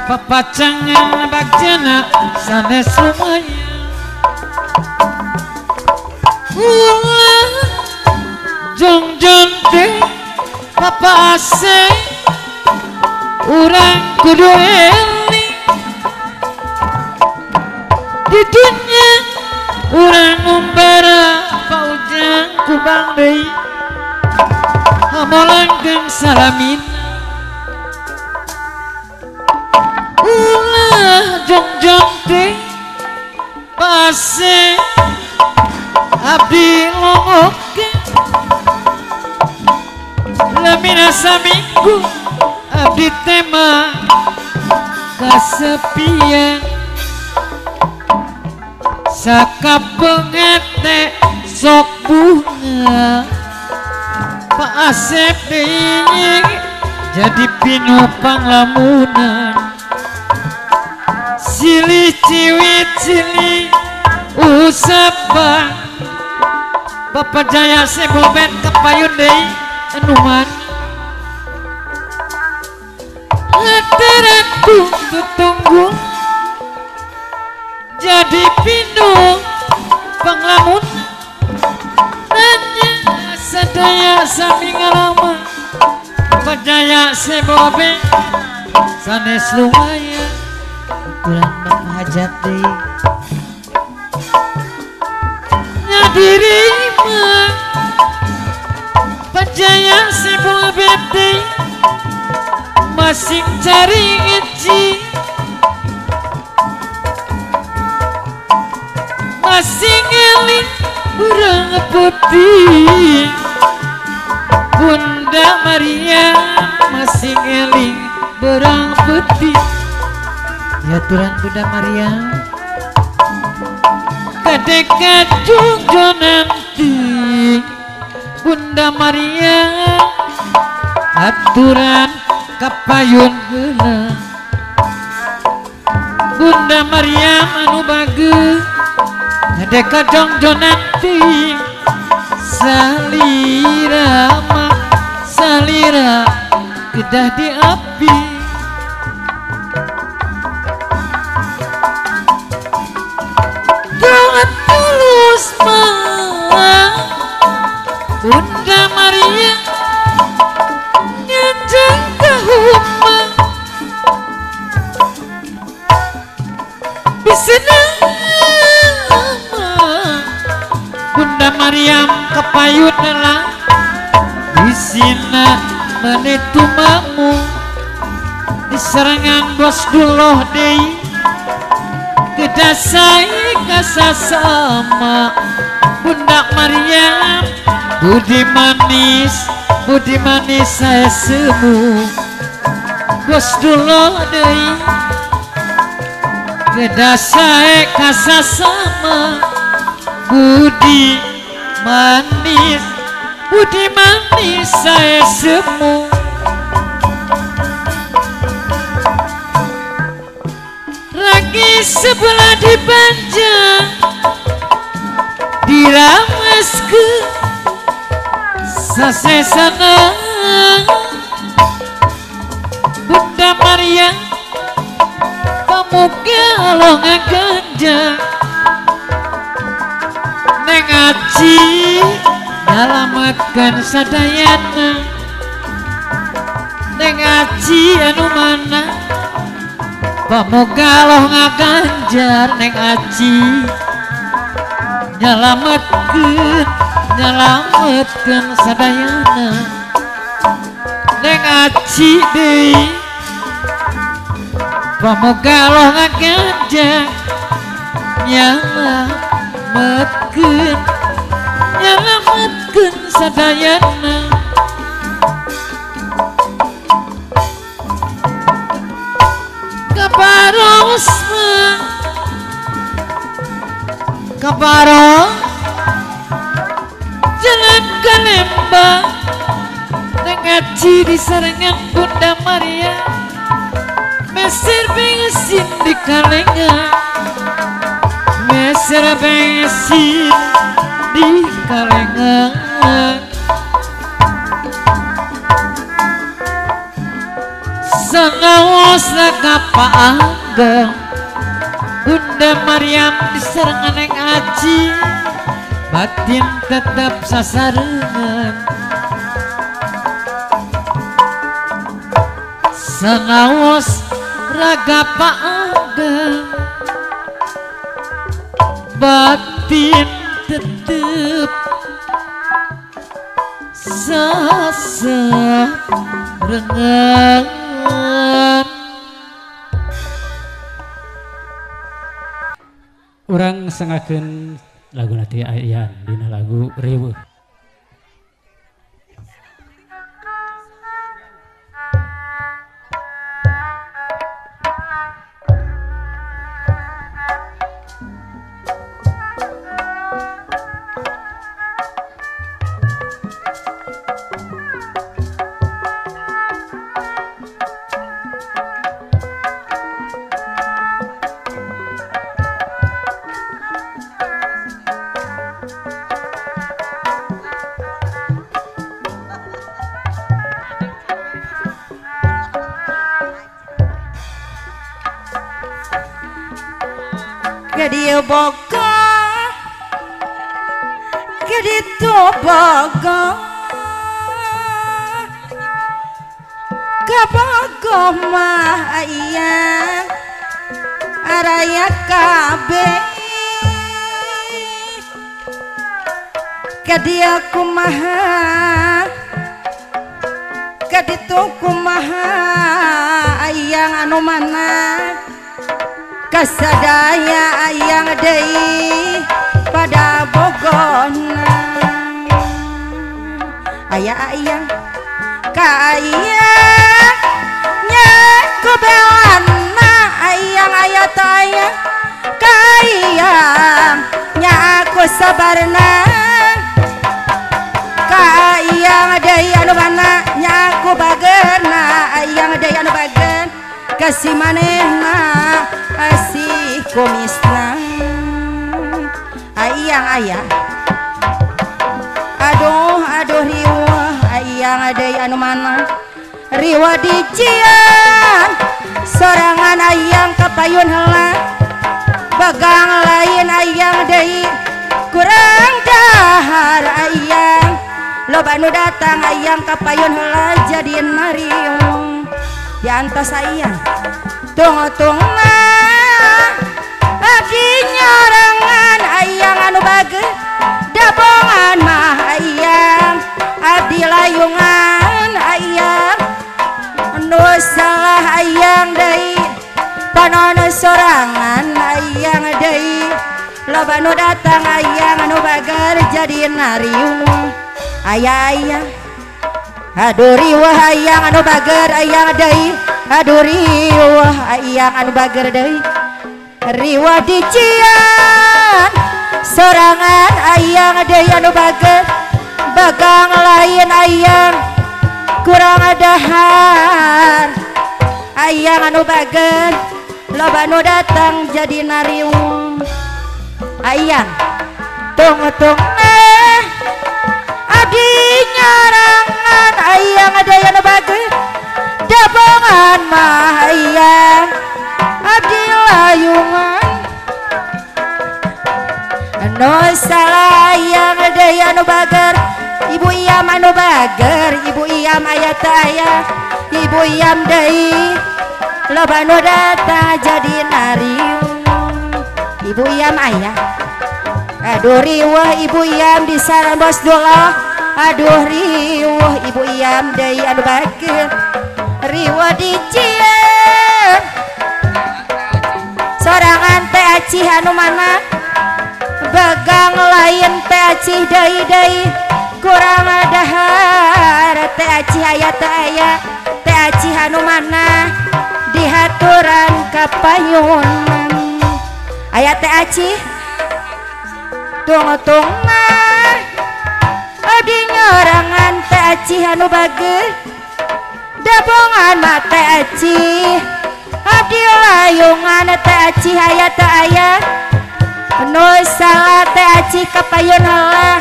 S1: papacangan bagjana sanes lumaya ulah jong jonte papa ase urang kudu eling di dunia urang umbara Pak Ujang kubang deui hamolanggeng salamin ulah jong-jong teh pase abdi longoke lamina saminggu abdi tema kasepian sakapengete sok bunga Pak Asep deui jadi pinu panglamunan silih ciwit silih usapa Bapak Jaya sebobet kepayun deui anu mana Ratu tutunggu jadi pinu panglamun nanya sadaya sami ngalama Jaya sebobe sanes lumayan kurang menghajat deui nyadirima Jaya sebobe deui masing cari ngeci masing eling urang putih Bunda Maria masing eling berang putih ya Tuhan Bunda Maria kadek jungjo nanti Bunda Maria aturan kapayun heula Bunda Maria anu bagus kadek jongjo nanti salira mah kedah di api
S6: itu mamu di serangan bos duloh dei kedasai kasasama Bunda Maryam budi manis saya semu bos duloh dei kedasai kasasama budi manis saya semu ragi sebelah dipanjang dirames ke sasesana Bunda Maria pemuka lo ngaganja nengaci nyalamatkan sadayana nengaci anu mana pemuka lo ngaganjar nengaci nyalamatkan sadayana nengaci dei pemuka lo ngaganjar nyalamatkan sadayana kabarong jalan kalemba nengaci di sarangan Bunda Maria meser bensin di kalengan meser bensin di kalengan sangawas kapaanggang Bunda Maryam diserangan yang aji batin tetap sasarengan sangawas raga paanggang batin tetap sasarengan.
S2: Orang sengakeun lagu nanti ayan dina lagu Riweuh.
S3: Gadieu boga Gaditu boga Kabogo mah ayang Araya kabe Gadieu kumaha Gaditu kumaha ayang anu mana kasadaya ayang deui pada bogona ayang kaayang nya kubewana ayang ayataya kaayang nya aku sabarna kaayang deui anu mana nya aku bageuna ayang deui anu bageun kasih manehna asih kumisna ayang aduh riwah ayang deui anu mana riwah dijian sorangan ayang kapayun heula bagang lain ayang deui kurang dahar ayang loba nu datang ayang kapayun heula jadieun mariung diantos ayang tunggu-tunggu abdi nyorangan ayang anu bageut dabongan mah ayang abdi layungan ayang loba nu datang ayang anu bager jadi nariung ayah aduh riwah ayang anu bager ayang deui aduh riwah ayang anu bager deui riwah dician sorangan ayang deui anu bager bagang lain ayang kurang dahar ayang anu bager loba nu datang jadi nariung ayang tung adi nyarangan ayang ada yang bagus dabongan mah ayang adi layungan anu salah ayang ada yang bager ibu iyam anu bager ibu iyam ayat ayah ibu iyam deui loba nu datang jadi nariung ibu iyam ayah aduh riwah ibu iyam di sarang bos dolo aduh riwah ibu iyam deui anu bager riwah dicieun sorangan teh acih anu mana bagang lain teh acih deui kurang dahar teh acih aya teh aya teh acih anu mana dihaturan kapayunan aya teh acih tung adi nyorangan teh acih anu bager dabongan mah teh acih adi layungan teh acih aya teh aya nu salah teh acih kapayun heula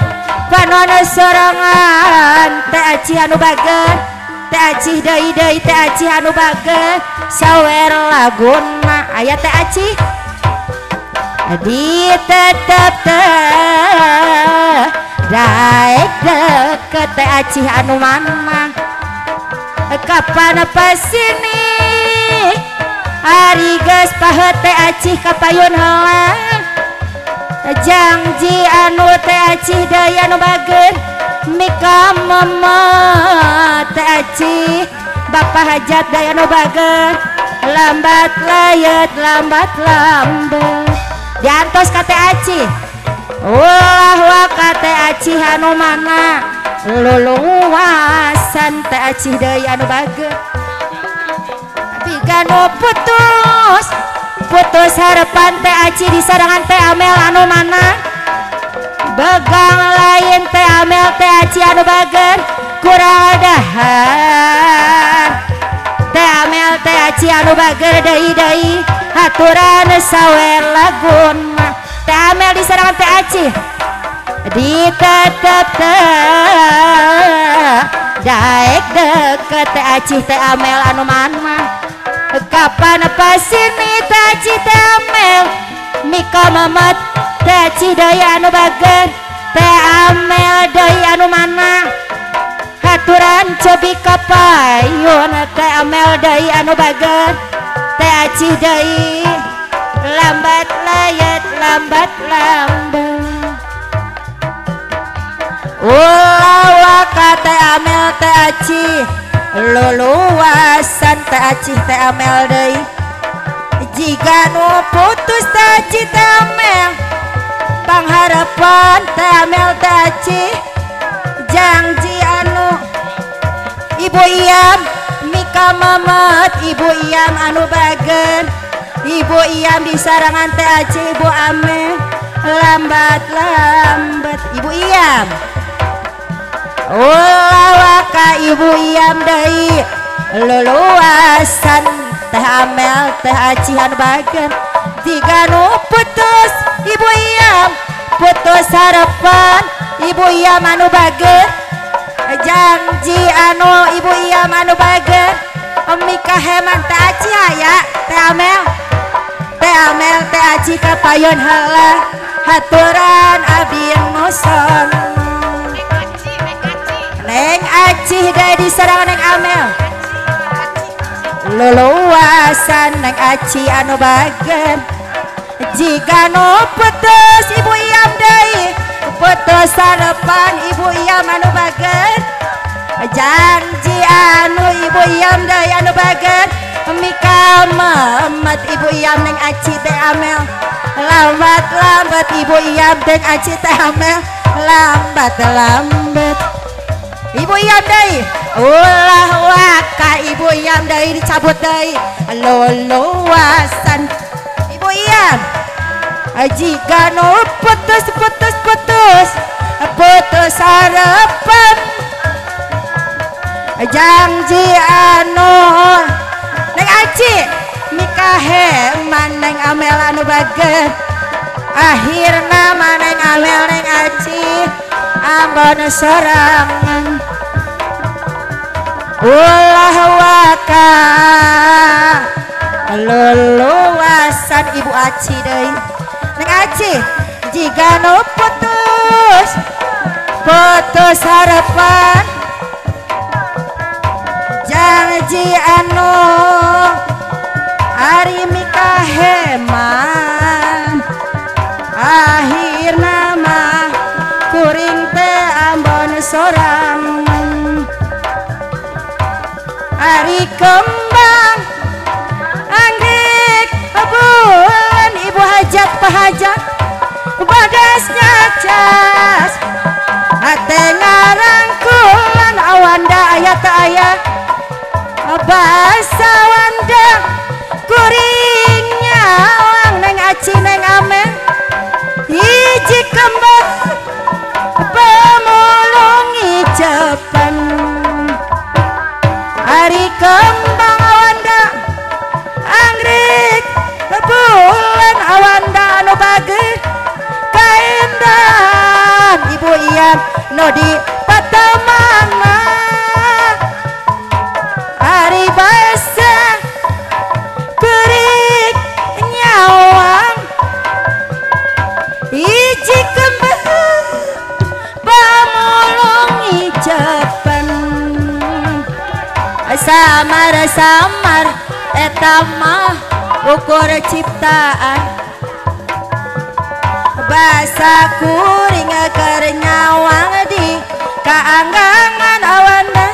S3: panono sorangan teh acih anu bager teh acih deui teh acih anu bager sawer laguna aya teh acih di tetep daek deket teh acih anu mana kapan pasini ari geus pahet teh acih kapayun heula janji anu teh acih deui anu bager mika mama teh acih bapa hajat deui anu bager lambat layet lambat lambat diantos ka teh acih ulah wa ka teh acih anu mana luluasan teh acih deui anu bager tapi ganu putus harapan teh acih di sarangan teh amel anu mana bagang lain teh amel teh acih anu bager kurang dahar teh amel teh acih anu bager deui haturan sawer laguna teh amel di sarangan teh acih di tetep daek deket teh acih teh amel anu mana kapan pasini teh acih teh amel mika mamat teh acih deui anu bager teh amel deui anu mana haturan cobi kapayun teh amel deui anu bager teh acih deui lambat layet lambat lambat ulah ka teh amel teh acih luluasan teh acih teh amel deui jika nu putus teh acih teh amel pangharapan teh amel teh acih janji anu ibu iyam mika mamat ibu iyam anu bager ibu iyam di sarangan teh acih ibu amel lambat lambat ibu iyam ulah waka ibu iyam deui luluasan teh amel teh acih anu bager tiga nu putus ibu iyam putus harapan ibu iyam anu bager janji anu ibu iyam anu bager mika heman teh acih aya teh amel teh acih kapayun heula haturan abdi nuson neng acih deui di sarangan neng amel luluasan neng acih anu bager jika nu putus ibu iyam deui putus harapan ibu iyam anu bager janji anu ibu iyam deui anu bager mika mamat ibu iyam neng acih teh amel lambat ibu Iyam deng aci teh amel lambat ibu Iyam deui ulah waka ibu Iyam deui dicabut deui luluasan ibu Iyam jika nu putus harapan janji anu neng aci nikahe maneng amel anu baget akhirna maneng amel neng aci ambon sorangan ulah waka luluasan ibu aci deui neng aci jika nu putus harapan janji anu ari mikahe man akhirna mah kuring teh ambon sorangan ari kembang anggrek bulan ibu hajat pahajat bagasnya cas ate ngarangkulan awanda ayat ayat basa wanda kuringnya awang neng aci neng amen hiji kembang pemulungi Jepang hari kembang awanda anggrek bulan awanda anu bagus kaindan ibu Iyam no di patamana hari basa kurik nyawang hiji kembang pamulungi Jepang samar eta mah ukur ciptaan basa kuring keur nyawang di kaanggangan awanda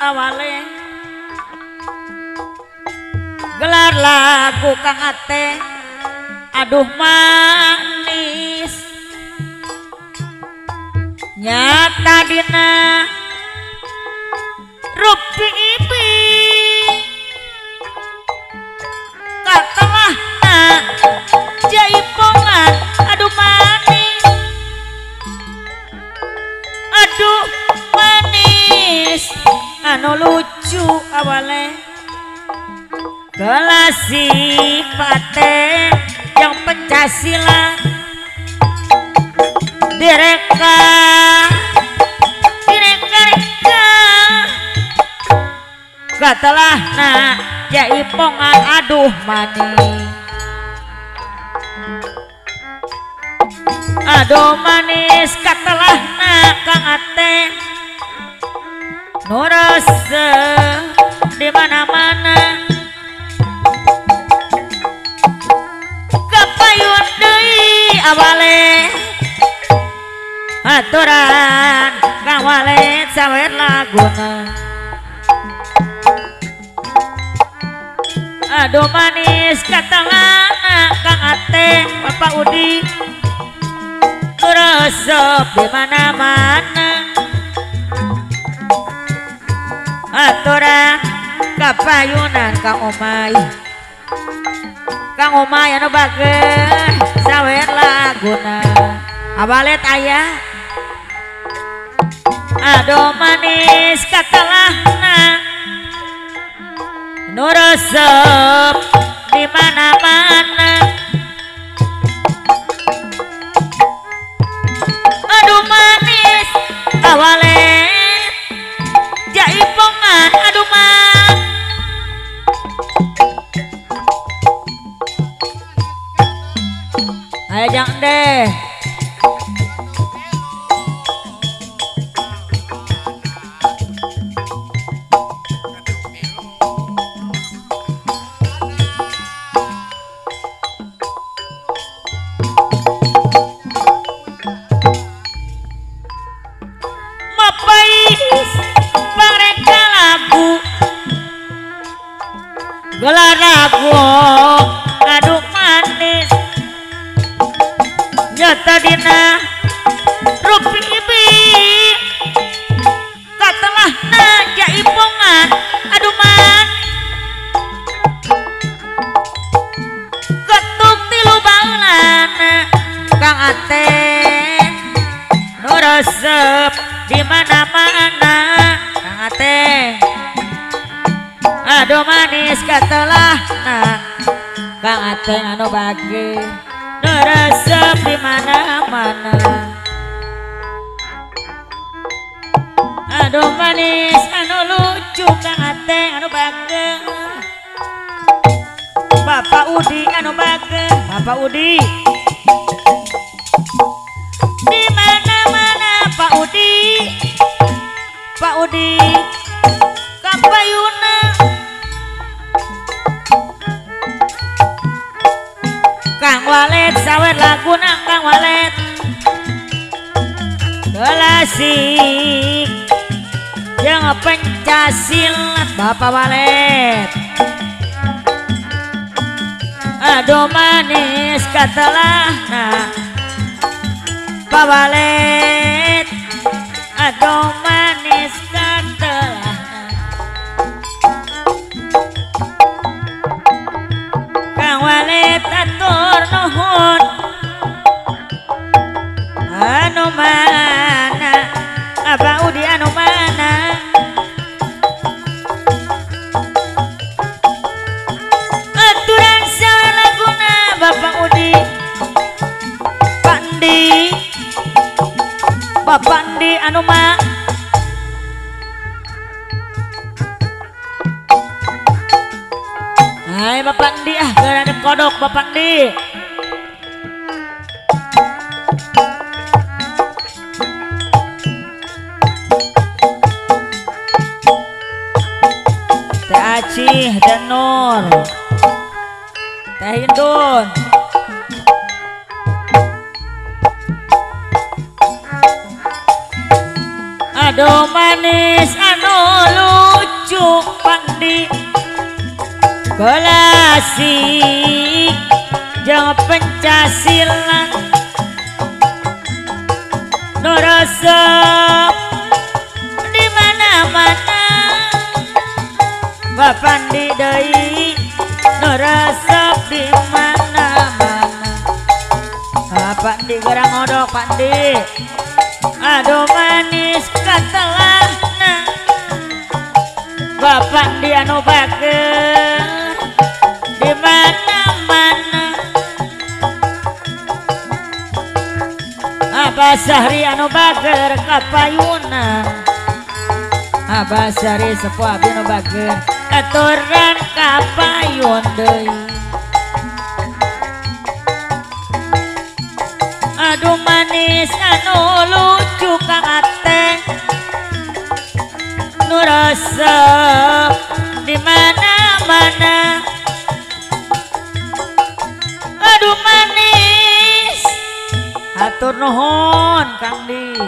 S1: awale gelar lagu Kang Ate aduh manis nyata dina rupi ibi katalahna jaipongan aduh manis aduh manis anu lucu awale gelasi pate yang pecah silang direka katalahna jaipongan aduh manis aduh manis katalahna Kang Ate nurase di mana-mana kapayun deui awale aturan Kang Walid sawer laguna aduh manis katalahna Kang Ate Bapak Udi resep di mana-mana aturan kapayunan Kang Omay anu bageun sawer laguna awalet aya aduh manis katalahna nu resep di mana-mana. Aduh manis kawalet jaipongan aduh man. Ayo jangan deh. Gelar aku aduh manis nyata dina rupi ibi katelah na jaipongan aduh man ketuk tilu baulana Kang Ateng nu resep di mana-mana Kang Ateng. Aduh manis katelah nah Kang Ateng anu bagi nu resep di mana-mana. Aduh manis anu lucu Kang Ateng anu bagi Bapak Udi anu bagi Bapak Udi di mana-mana Pak Udi Pak Udi Kampayuna Kang Walet sawet laguna Kang Walet gelasik jeung Pencasilat Bapak Walet. Aduh manis katelah nah Pak Walet. Aduh manis katelah Kang Walet atur nuhun anu mana Abah Udi anu mana aturan salah laguna Bapak Udi Pak Ndi Bapak Ndi anu mah hai Bapak Ndi ah gara ada kodok Bapak Ndi. Teh Acih dan Nur Teh Hindun aduh manis anu lucu Pandi gelasik jeung Pencasilat nu resep di mana-mana Bapak Ndi deui nu resep di mana-mana. Bapak Ndi gerang ngodok Pak Ndi. Aduh manis katelahna Bapak Ndi anu bager di mana-mana. Abah Sahri anu bager kapayunan. Abah Sahri sepuh abdi anu bager aturan kapayun deui. Aduh manis anu lucu Kang Ateng nu resep di mana-mana. Aduh manis atur nuhun Kang Di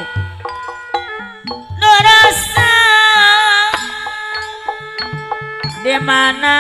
S1: nu resep di mana